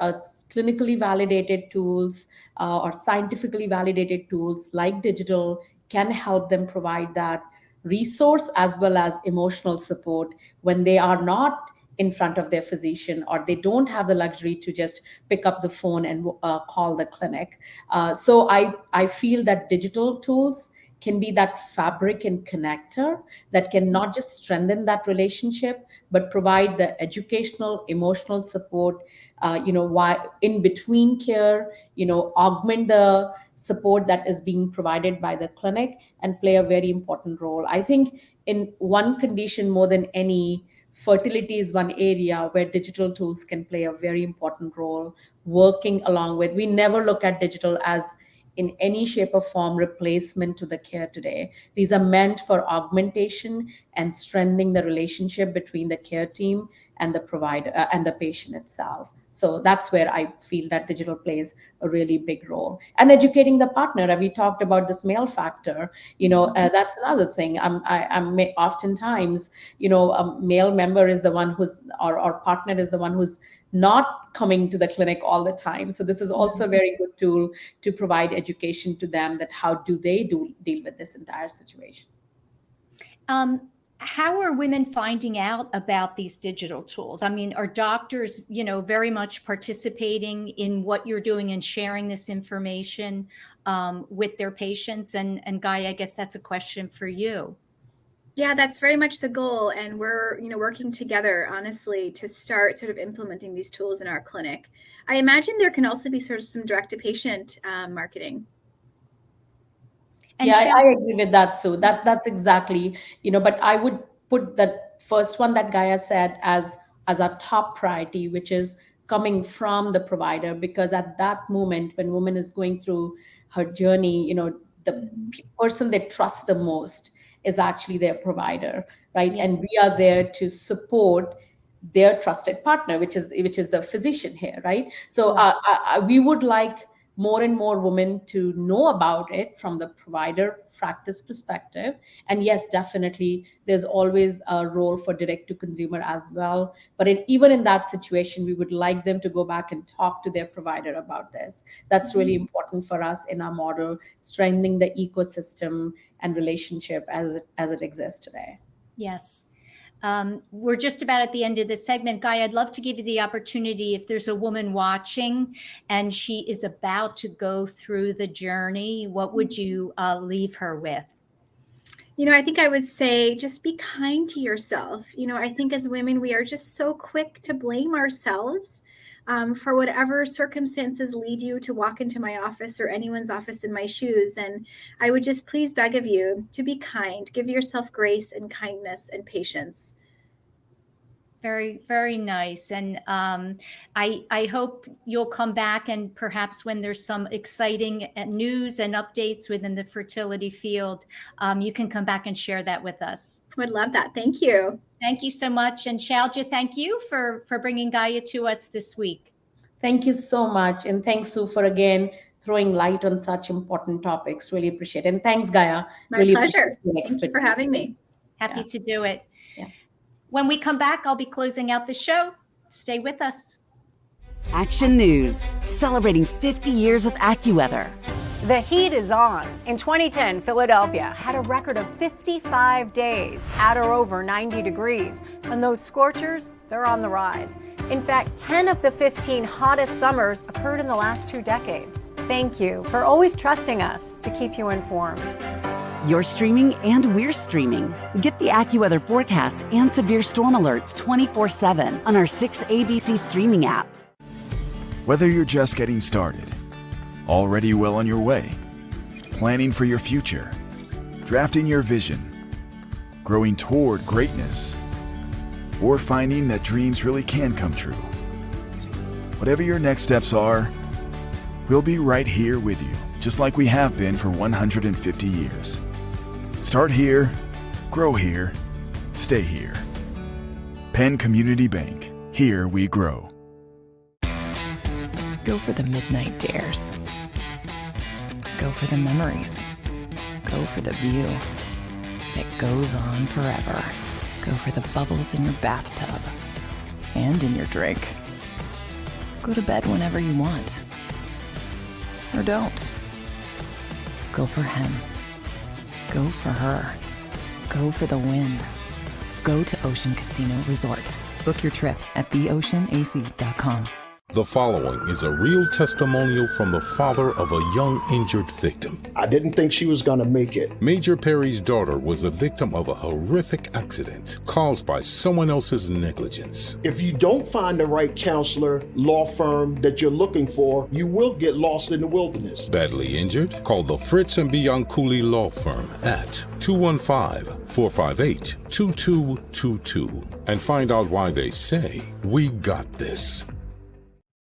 clinically validated tools or scientifically validated tools like digital can help them provide that resource as well as emotional support when they are not in front of their physician, or they don't have the luxury to just pick up the phone and call the clinic. So I feel that digital tools can be that fabric and connector that can not just strengthen that relationship, but provide the educational, emotional support, while in between care, augment the support that is being provided by the clinic and play a very important role. I think in one condition more than any, fertility is one area where digital tools can play a very important role, working along with. We never look at digital as in any shape or form replacement to the care today. These are meant for augmentation and strengthening the relationship between the care team and the provider and the patient itself. So that's where I feel that digital plays a really big role. And educating the partner. We talked about this male factor. That's another thing. I'm oftentimes, a male member is the one who's, or partner is the one who's not coming to the clinic all the time. So this is also a very good tool to provide education to them that how do they deal with this entire situation. How are women finding out about these digital tools? I mean, are doctors, very much participating in what you're doing and sharing this information with their patients? And Guy, I guess that's a question for you. Yeah, that's very much the goal. And we're, working together, honestly, to start sort of implementing these tools in our clinic. I imagine there can also be sort of some direct-to-patient marketing. And yeah, I agree with that, Sue. That's exactly, but I would put that first one that Gaia said as our top priority, which is coming from the provider, because at that moment when woman is going through her journey, the person they trust the most is actually their provider, right? Yes. And we are there to support their trusted partner, which is the physician here, right? So we would like more and more women to know about it from the provider practice perspective. And yes, definitely, there's always a role for direct to consumer as well. But even in that situation, we would like them to go back and talk to their provider about this. That's really important for us in our model, strengthening the ecosystem and relationship as it exists today. Yes. We're just about at the end of this segment. Guy, I'd love to give you the opportunity, if there's a woman watching and she is about to go through the journey, what would you leave her with? I think I would say just be kind to yourself. I think as women, we are just so quick to blame ourselves for whatever circumstances lead you to walk into my office or anyone's office in my shoes. And I would just please beg of you to be kind, give yourself grace and kindness and patience. Very, very nice. And I hope you'll come back, and perhaps when there's some exciting news and updates within the fertility field, you can come back and share that with us. Would love that. Thank you. Thank you so much. And Shailja, thank you for bringing Gaia to us this week. Thank you so much. And thanks, Sue, for again throwing light on such important topics. Really appreciate it. And thanks, Gaia. My pleasure. Thank you for having me. Happy to do it. Yeah. When we come back, I'll be closing out the show. Stay with us. Action News, celebrating 50 years with AccuWeather. The heat is on. In 2010, Philadelphia had a record of 55 days at or over 90 degrees. And those scorchers, they're on the rise. In fact, 10 of the 15 hottest summers occurred in the last 2 decades. Thank you for always trusting us to keep you informed. You're streaming and we're streaming. Get the AccuWeather forecast and severe storm alerts 24/7 on our 6ABC streaming app. Whether you're just getting started, already well on your way, planning for your future, drafting your vision, growing toward greatness, or finding that dreams really can come true. Whatever your next steps are, we'll be right here with you, just like we have been for 150 years. Start here, grow here, stay here. Penn Community Bank. Here we grow. Go for the midnight dares. Go for the memories. Go for the view that goes on forever. Go for the bubbles in your bathtub and in your drink. Go to bed whenever you want. Or don't. Go for him. Go for her. Go for the win. Go to Ocean Casino Resort. Book your trip at theoceanac.com. The following is a real testimonial from the father of a young injured victim. I didn't think she was going to make it. Major Perry's daughter was the victim of a horrific accident caused by someone else's negligence. If you don't find the right counselor, law firm that you're looking for, you will get lost in the wilderness. Badly injured? Call the Fritz and Bianculli Law Firm at 215-458-2222 and find out why they say, "We got this."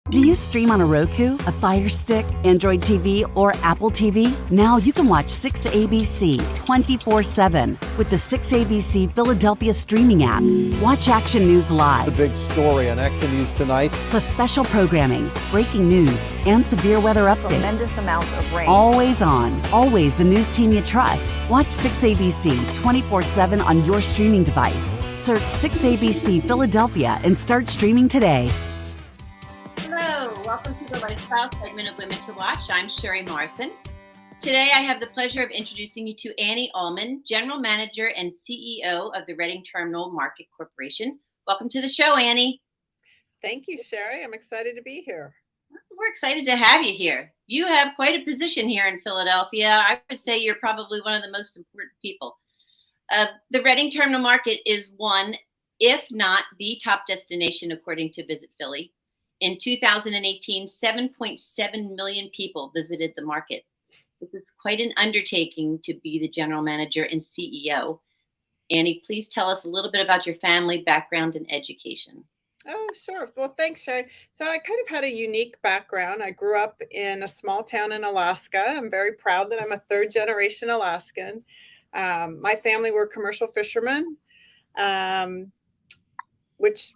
Do you stream on a Roku, a Fire Stick, Android TV, or Apple TV? Now you can watch 6ABC 24/7 with the 6ABC Philadelphia streaming app. Watch Action News live. The big story on Action News tonight. Plus special programming, breaking news, and severe weather updates. Tremendous amounts of rain. Always on. Always the news team you trust. Watch 6ABC 24/7 on your streaming device. Search 6ABC Philadelphia and start streaming today. Hello, welcome to the Lifestyle segment of Women to Watch. I'm Sherry Morrison. Today I have the pleasure of introducing you to Annie Allman, General Manager and CEO of the Reading Terminal Market Corporation. Welcome to the show, Annie. Thank you, Sherry. I'm excited to be here. We're excited to have you here. You have quite a position here in Philadelphia. I would say you're probably one of the most important people. The Reading Terminal Market is one, if not the top destination according to Visit Philly. In 2018, 7.7 million people visited the market. It was quite an undertaking to be the general manager and CEO. Annie, please tell us a little bit about your family background and education. Oh, sure. Well, thanks, Sherry. So I kind of had a unique background. I grew up in a small town in Alaska. I'm very proud that I'm a third generation Alaskan. My family were commercial fishermen, which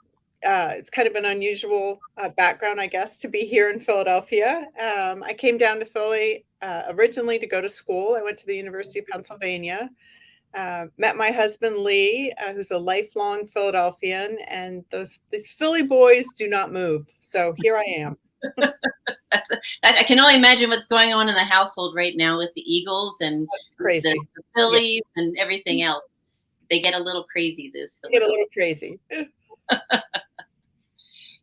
it's kind of an unusual background, I guess, to be here in Philadelphia. I came down to Philly originally to go to school. I went to the University of Pennsylvania, met my husband, Lee, who's a lifelong Philadelphian, and these Philly boys do not move. So here I am. I can only imagine what's going on in the household right now with the Eagles and crazy. The Phillies and everything else. They get a little crazy, those Phillies. Get a little crazy.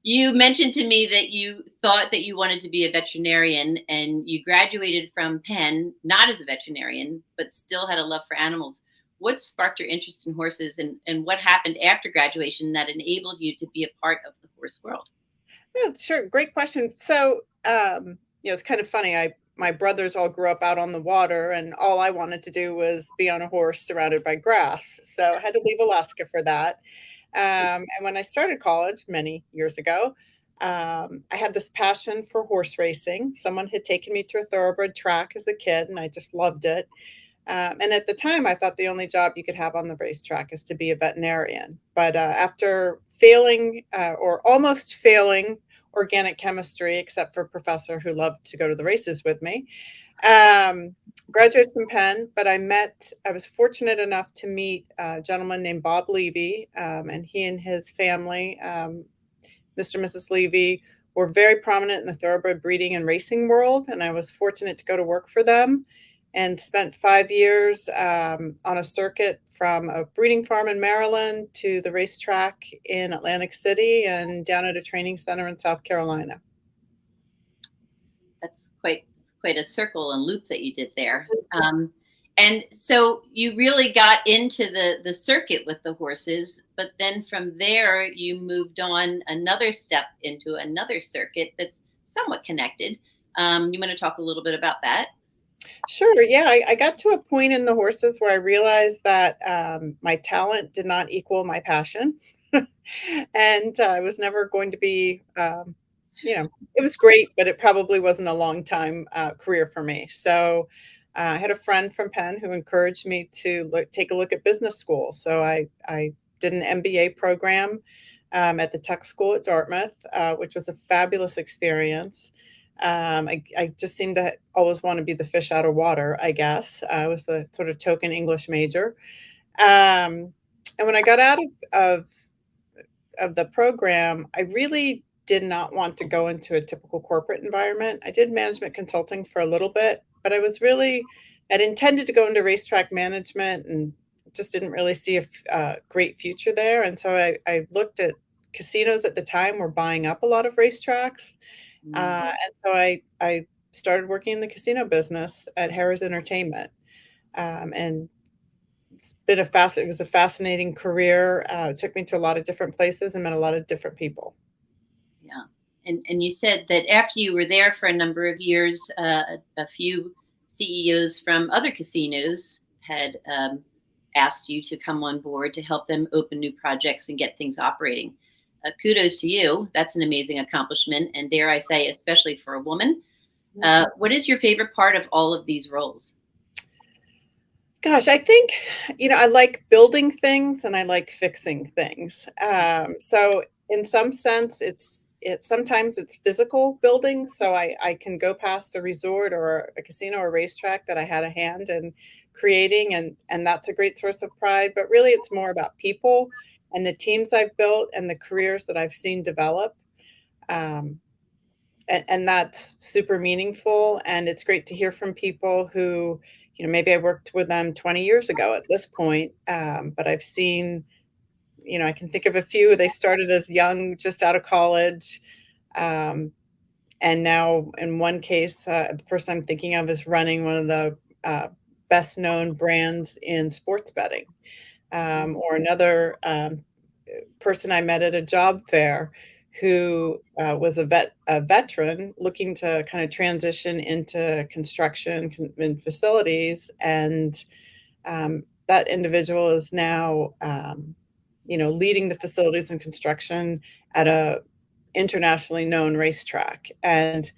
You mentioned to me that you thought that you wanted to be a veterinarian, and you graduated from Penn, not as a veterinarian, but still had a love for animals. What sparked your interest in horses, and what happened after graduation that enabled you to be a part of the horse world? Yeah, sure. Great question. So, it's kind of funny. My brothers all grew up out on the water, and all I wanted to do was be on a horse surrounded by grass. So I had to leave Alaska for that. And when I started college many years ago, I had this passion for horse racing. Someone had taken me to a thoroughbred track as a kid, and I just loved it. And at the time, I thought the only job you could have on the racetrack is to be a veterinarian. But after failing or almost failing organic chemistry, except for a professor who loved to go to the races with me, graduated from Penn, but I was fortunate enough to meet a gentleman named Bob Levy, and he and his family, Mr. and Mrs. Levy, were very prominent in the thoroughbred breeding and racing world. And I was fortunate to go to work for them and spent 5 years on a circuit from a breeding farm in Maryland to the racetrack in Atlantic City and down at a training center in South Carolina. That's quite a circle and loop that you did there. And so you really got into the circuit with the horses, but then from there you moved on another step into another circuit that's somewhat connected. You want to talk a little bit about that? Sure. Yeah, I got to a point in the horses where I realized that my talent did not equal my passion. And I was never going to be, it was great, but it probably wasn't a long time career for me. So I had a friend from Penn who encouraged me to take a look at business school. So I did an MBA program at the tech school at Dartmouth, which was a fabulous experience. I just seemed to always want to be the fish out of water, I guess. I was the sort of token English major. And when I got out of the program, I really did not want to go into a typical corporate environment. I did management consulting for a little bit, but I'd intended to go into racetrack management and just didn't really see a great future there. And so I looked at casinos at the time were buying up a lot of racetracks. And so I started working in the casino business at Harrah's Entertainment. And it was a fascinating career. It took me to a lot of different places and met a lot of different people. Yeah. And you said that after you were there for a number of years, a few CEOs from other casinos had asked you to come on board to help them open new projects and get things operating. Kudos to you. That's an amazing accomplishment. And dare I say, especially for a woman. What is your favorite part of all of these roles? Gosh, I think, I like building things and I like fixing things. So in some sense, sometimes it's physical building. So I can go past a resort or a casino or racetrack that I had a hand in creating, and that's a great source of pride. But really, it's more about people and the teams I've built and the careers that I've seen develop. And that's super meaningful. And it's great to hear from people who, maybe I worked with them 20 years ago at this point, but I've seen, I can think of a few. They started as young, just out of college. And now in one case, the person I'm thinking of is running one of the best known brands in sports betting. Or another person I met at a job fair who was a veteran looking to kind of transition into construction in facilities. And that individual is now, leading the facilities and construction at a internationally known racetrack. And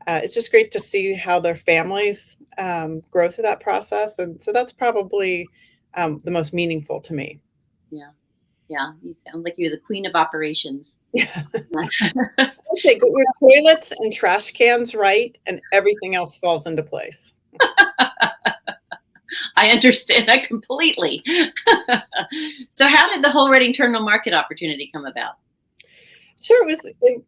it's just great to see how their families grow through that process. And so that's probably the most meaningful to me. Yeah. Yeah. You sound like you're the queen of operations. Yeah. Okay, get your toilets and trash cans right, and everything else falls into place. I understand that completely. So how did the whole Reading Terminal market opportunity come about? Sure. It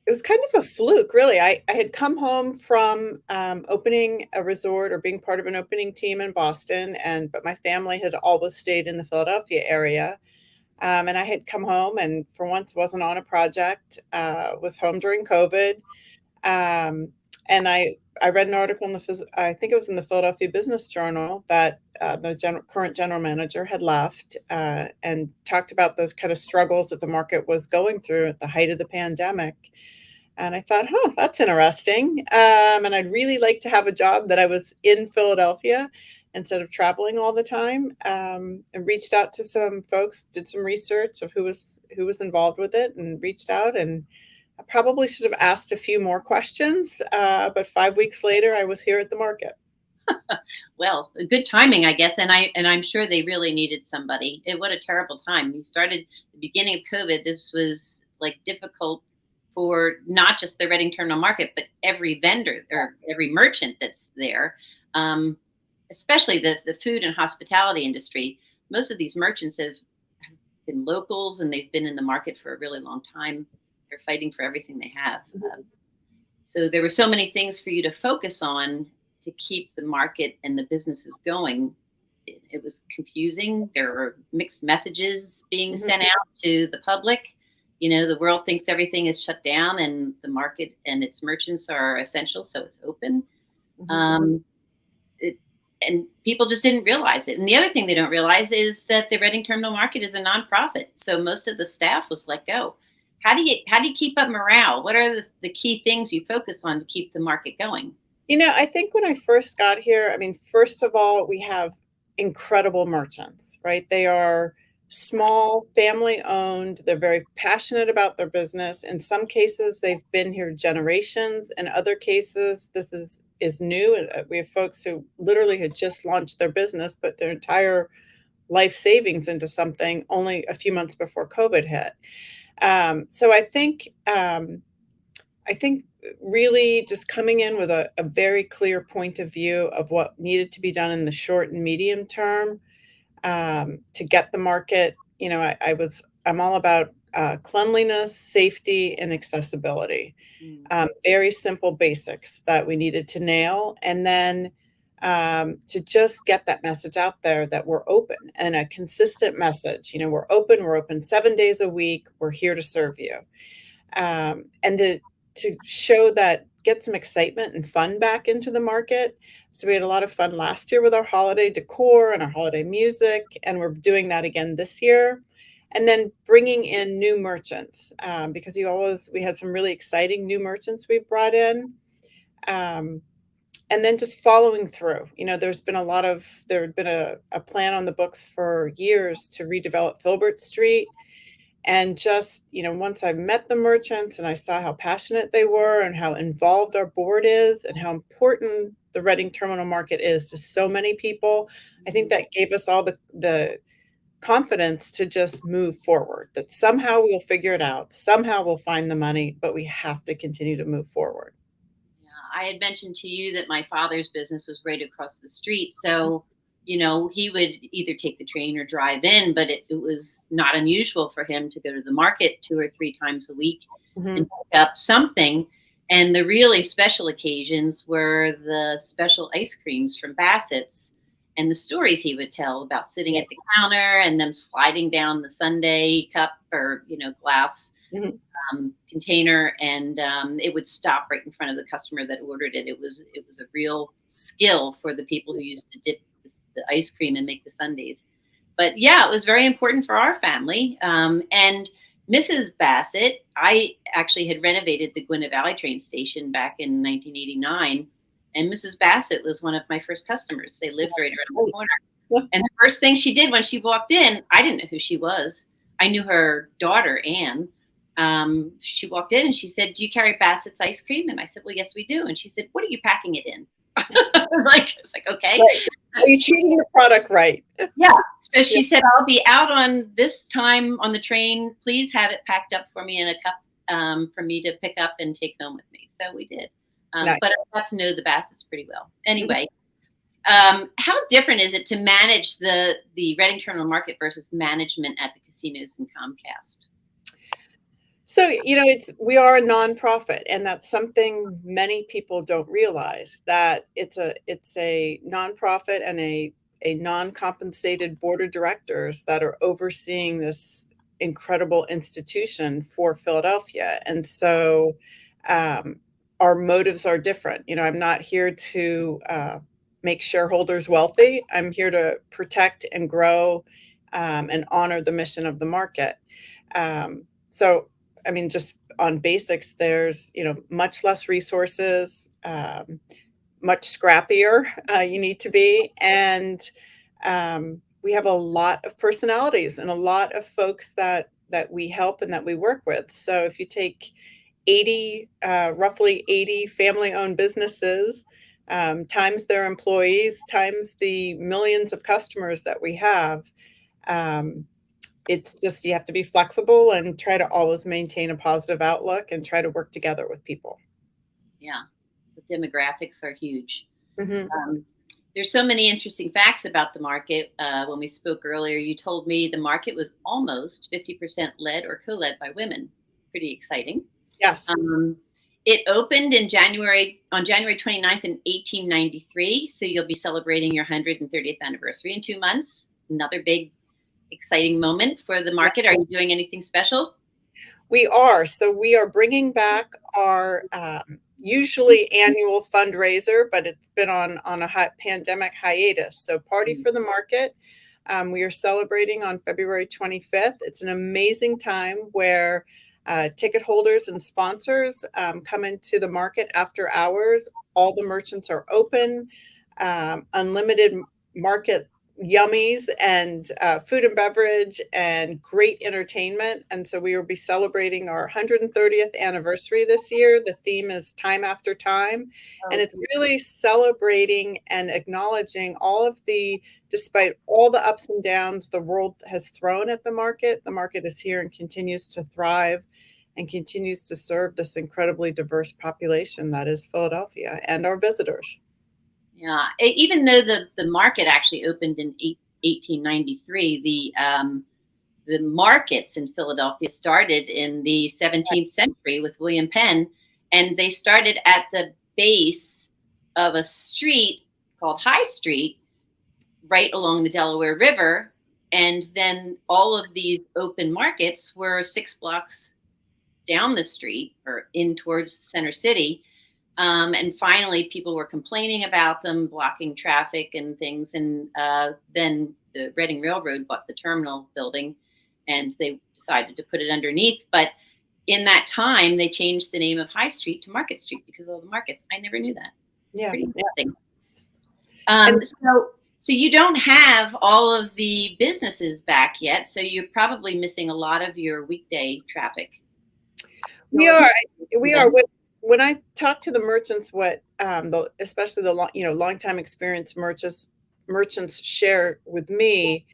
was kind of a fluke, really. I had come home from opening a resort or being part of an opening team in Boston, but my family had always stayed in the Philadelphia area. And I had come home and for once wasn't on a project, was home during COVID. And I read an article I think it was in the Philadelphia Business Journal that the current general manager had left and talked about those kind of struggles that the market was going through at the height of the pandemic. And I thought, that's interesting. And I'd really like to have a job that I was in Philadelphia instead of traveling all the time. And reached out to some folks, did some research of who was involved with it, and reached out. And I probably should have asked a few more questions. But 5 weeks later, I was here at the market. Well, good timing, I guess. And I'm sure they really needed somebody. What a terrible time. You started the beginning of COVID. This was like difficult for not just the Reading Terminal market, but every vendor or every merchant that's there, especially the food and hospitality industry. Most of these merchants have been locals and they've been in the market for a really long time. They're fighting for everything they have. So there were so many things for you to focus on to keep the market and the businesses going. It was confusing. There were mixed messages being sent out to the public. The world thinks everything is shut down and the market and its merchants are essential, so it's open. And people just didn't realize it. And the other thing they don't realize is that the Reading Terminal market is a nonprofit. So most of the staff was let go. How do you keep up morale? What are the key things you focus on to keep the market going? I think when I first got here, first of all, we have incredible merchants, right? They are small, family owned. They're very passionate about their business. In some cases, they've been here generations. In other cases, this is new. We have folks who literally had just launched their business, but their entire life savings into something only a few months before COVID hit. So I think really just coming in with a very clear point of view of what needed to be done in the short and medium term, to get the market. I'm all about cleanliness, safety, and accessibility. Very simple basics that we needed to nail. And then to just get that message out there that we're open, and a consistent message. We're open 7 days a week. We're here to serve you. To show that, get some excitement and fun back into the market. So we had a lot of fun last year with our holiday decor and our holiday music, and we're doing that again this year. And then bringing in new merchants, because we had some really exciting new merchants we brought in. And then just following through. There had been a plan on the books for years to redevelop Filbert Street. And just, once I met the merchants and I saw how passionate they were and how involved our board is and how important the Reading Terminal Market is to so many people, I think that gave us all the confidence to just move forward, that somehow we'll figure it out. Somehow we'll find the money, but we have to continue to move forward. Yeah, I had mentioned to you that my father's business was right across the street. So he would either take the train or drive in, but it was not unusual for him to go to the market 2 or 3 times a week and pick up something. And the really special occasions were the special ice creams from Bassett's, and the stories he would tell about sitting at the counter and them sliding down the sundae cup or, glass container, and it would stop right in front of the customer that ordered it. It was a real skill for the people who used to dip the ice cream and make the sundaes. But yeah, it was very important for our family. And Mrs. Bassett, I actually had renovated the Gwinnett Valley train station back in 1989. And Mrs. Bassett was one of my first customers. They lived right around the corner. And the first thing she did when she walked in, I didn't know who she was. I knew her daughter, Anne. She walked in and she said, "Do you carry Bassett's ice cream?" And I said, "Well, yes, we do." And she said, "What are you packing it in?" It's like, okay. Right. Are you treating the product right? Yeah. So she said, "I'll be out on this time on the train. Please have it packed up for me in a cup for me to pick up and take home with me." So we did. Nice. But I got to know the Bassets pretty well. Anyway, how different is it to manage the Reading Terminal Market versus management at the casinos and Comcast? So, we are a nonprofit, and that's something many people don't realize, that it's a nonprofit and a non-compensated board of directors that are overseeing this incredible institution for Philadelphia. And so our motives are different. I'm not here to make shareholders wealthy. I'm here to protect and grow and honor the mission of the market. Just on basics, there's, much less resources, much scrappier you need to be. And we have a lot of personalities and a lot of folks that we help and that we work with. So if you take roughly 80 family-owned businesses, times their employees, times the millions of customers that we have, it's just, you have to be flexible and try to always maintain a positive outlook and try to work together with people. Yeah, the demographics are huge. There's so many interesting facts about the market. When we spoke earlier, you told me the market was almost 50% led or co-led by women. Pretty exciting. Yes. It opened on January 29th in 1893. So you'll be celebrating your 130th anniversary in 2 months. Another big exciting moment for the market. Are you doing anything special? We are. So we are bringing back our usually annual fundraiser, but it's been on a pandemic hiatus. So Party for the Market. We are celebrating on February 25th. It's an amazing time where ticket holders and sponsors come into the market after hours All the merchants are open, unlimited market yummies and food and beverage and great entertainment. And so we will be celebrating our 130th anniversary this year. The theme is Time After Time. And it's really celebrating and acknowledging all of despite all the ups and downs the world has thrown at the market is here and continues to thrive and continues to serve this incredibly diverse population that is Philadelphia and our visitors. Yeah, even though the market actually opened in 1893, the markets in Philadelphia started in the 17th century with William Penn, and they started at the base of a street called High Street, right along the Delaware River, and then all of these open markets were 6 blocks down the street or in towards Center City. And finally, people were complaining about them blocking traffic and things. And then the Reading Railroad bought the terminal building and they decided to put it underneath. But in that time, they changed the name of High Street to Market Street because of all the markets. I never knew that. Yeah. Pretty interesting. So you don't have all of the businesses back yet. So you're probably missing a lot of your weekday traffic. We are. When I talk to the merchants, what especially the longtime experienced merchants share with me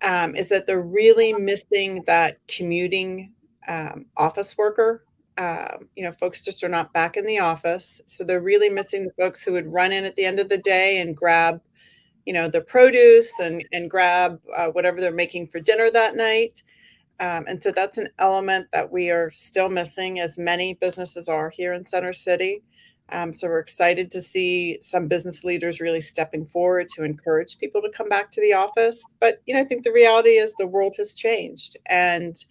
is that they're really missing that commuting office worker. Folks just are not back in the office, so they're really missing the folks who would run in at the end of the day and grab, the produce and grab whatever they're making for dinner that night. And so that's an element that we are still missing, as many businesses are here in Center City. So we're excited to see some business leaders really stepping forward to encourage people to come back to the office. But, I think the reality is the world has changed. And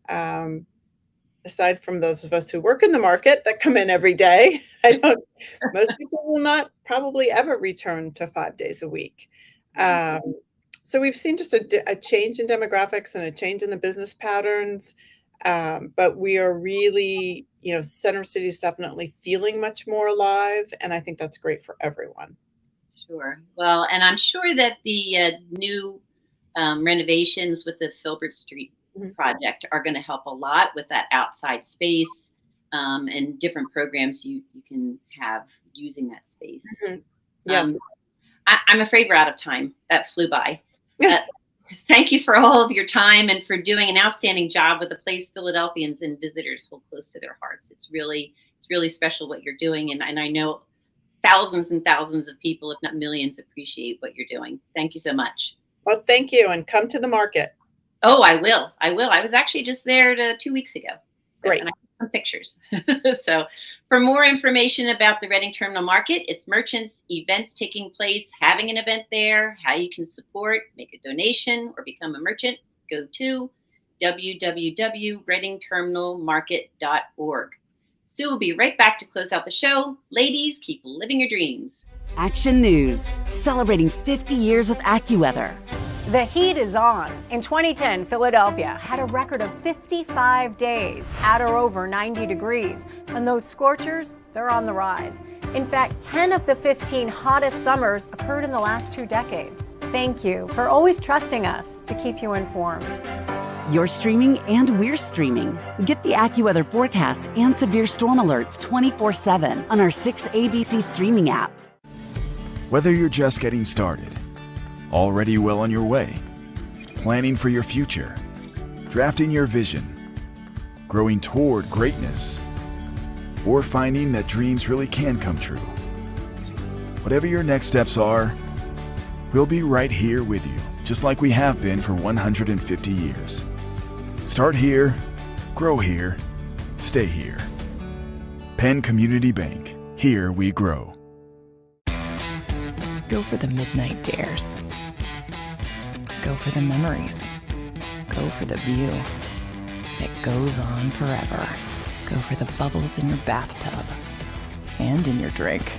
aside from those of us who work in the market that come in every day, most people will not probably ever return to 5 days a week. So we've seen just a change in demographics and a change in the business patterns. But we are really, Center City is definitely feeling much more alive. And I think that's great for everyone. Sure. Well, and I'm sure that the new renovations with the Filbert Street project are going to help a lot with that outside space and different programs you can have using that space. Yes. I'm afraid we're out of time. That flew by. Thank you for all of your time and for doing an outstanding job with a place Philadelphians and visitors hold close to their hearts. It's really special what you're doing. And I know thousands and thousands of people, if not millions, appreciate what you're doing. Thank you so much. Well, thank you. And come to the market. Oh, I will. I was actually just there 2 weeks ago. Great. And I took some pictures. So for more information about the Reading Terminal Market, its merchants, events taking place, having an event there, how you can support, make a donation, or become a merchant, go to www.readingterminalmarket.org. Sue will be right back to close out the show. Ladies, keep living your dreams. Action News, celebrating 50 years with AccuWeather. The heat is on. In 2010, Philadelphia had a record of 55 days at or over 90 degrees. And those scorchers, they're on the rise. In fact, 10 of the 15 hottest summers occurred in the last 2 decades. Thank you for always trusting us to keep you informed. You're streaming and we're streaming. Get the AccuWeather forecast and severe storm alerts 24/7 on our 6ABC streaming app. Whether you're just getting started, already well on your way, planning for your future, drafting your vision, growing toward greatness, or finding that dreams really can come true. Whatever your next steps are, we'll be right here with you, just like we have been for 150 years. Start here, grow here, stay here. Penn Community Bank. Here we grow. Go for the midnight dares. Go for the memories. Go for the view that goes on forever. Go for the bubbles in your bathtub and in your drink.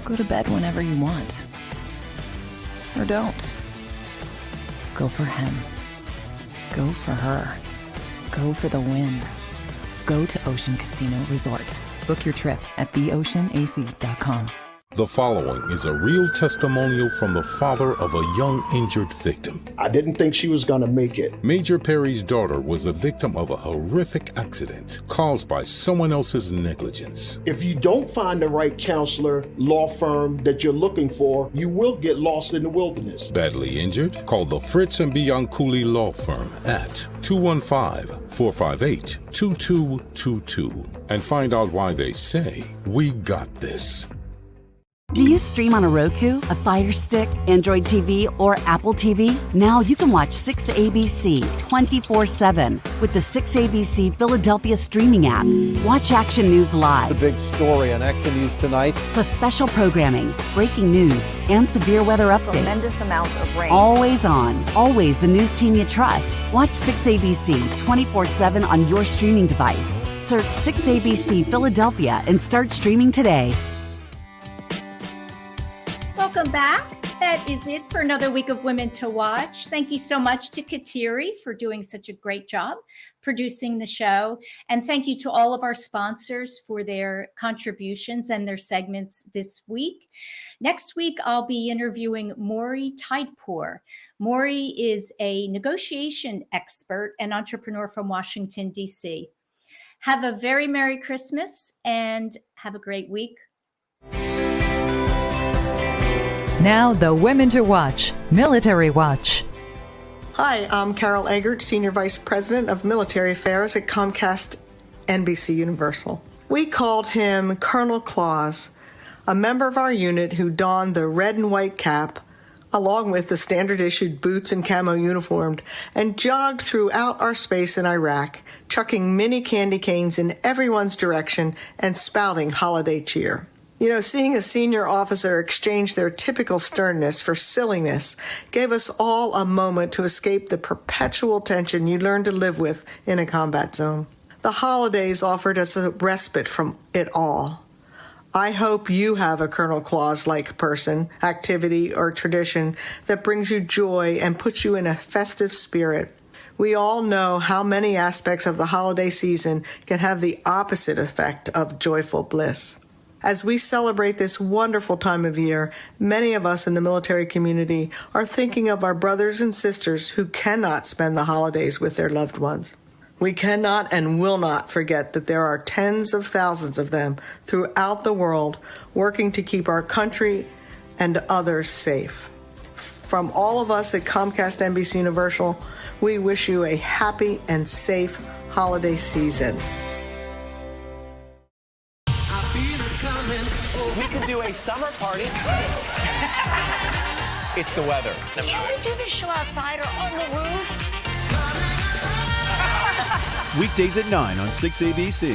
Go to bed whenever you want. Or don't. Go for him. Go for her. Go for the win. Go to Ocean Casino Resort. Book your trip at theoceanac.com. The following is a real testimonial from the father of a young injured victim. I didn't think she was going to make it. Major Perry's daughter was the victim of a horrific accident caused by someone else's negligence. If you don't find the right counselor, law firm that you're looking for, you will get lost in the wilderness. Badly injured? Call the Fritz and Bianculli Law Firm at 215-458-2222 and find out why they say, "We got this." Do you stream on a Roku, a Fire Stick, Android TV, or Apple TV? Now you can watch 6ABC 24/7 with the 6ABC Philadelphia streaming app. Watch Action News live. The big story on Action News tonight. Plus special programming, breaking news, and severe weather updates. Tremendous amounts of rain. Always on. Always the news team you trust. Watch 6ABC 24/7 on your streaming device. Search 6ABC Philadelphia and start streaming today. Welcome back. That is it for another week of Women to Watch. Thank you so much to Kateri for doing such a great job producing the show. And thank you to all of our sponsors for their contributions and their segments this week. Next week, I'll be interviewing Maury Tidepour. Maury is a negotiation expert and entrepreneur from Washington, D.C. Have a very Merry Christmas and have a great week. Now, the Women to Watch, Military Watch. Hi, I'm Carol Eggert, Senior Vice President of Military Affairs at Comcast NBC Universal. We called him Colonel Claus, a member of our unit who donned the red and white cap, along with the standard-issued boots and camo uniform, and jogged throughout our space in Iraq, chucking mini candy canes in everyone's direction and spouting holiday cheer. You know, seeing a senior officer exchange their typical sternness for silliness gave us all a moment to escape the perpetual tension you learn to live with in a combat zone. The holidays offered us a respite from it all. I hope you have a Colonel Claus-like person, activity, or tradition that brings you joy and puts you in a festive spirit. We all know how many aspects of the holiday season can have the opposite effect of joyful bliss. As we celebrate this wonderful time of year, many of us in the military community are thinking of our brothers and sisters who cannot spend the holidays with their loved ones. We cannot and will not forget that there are tens of thousands of them throughout the world working to keep our country and others safe. From all of us at Comcast NBC Universal, we wish you a happy and safe holiday season. We could do a summer party. It's the weather. Can we do this show outside or on the roof? Weekdays at 9 on 6ABC.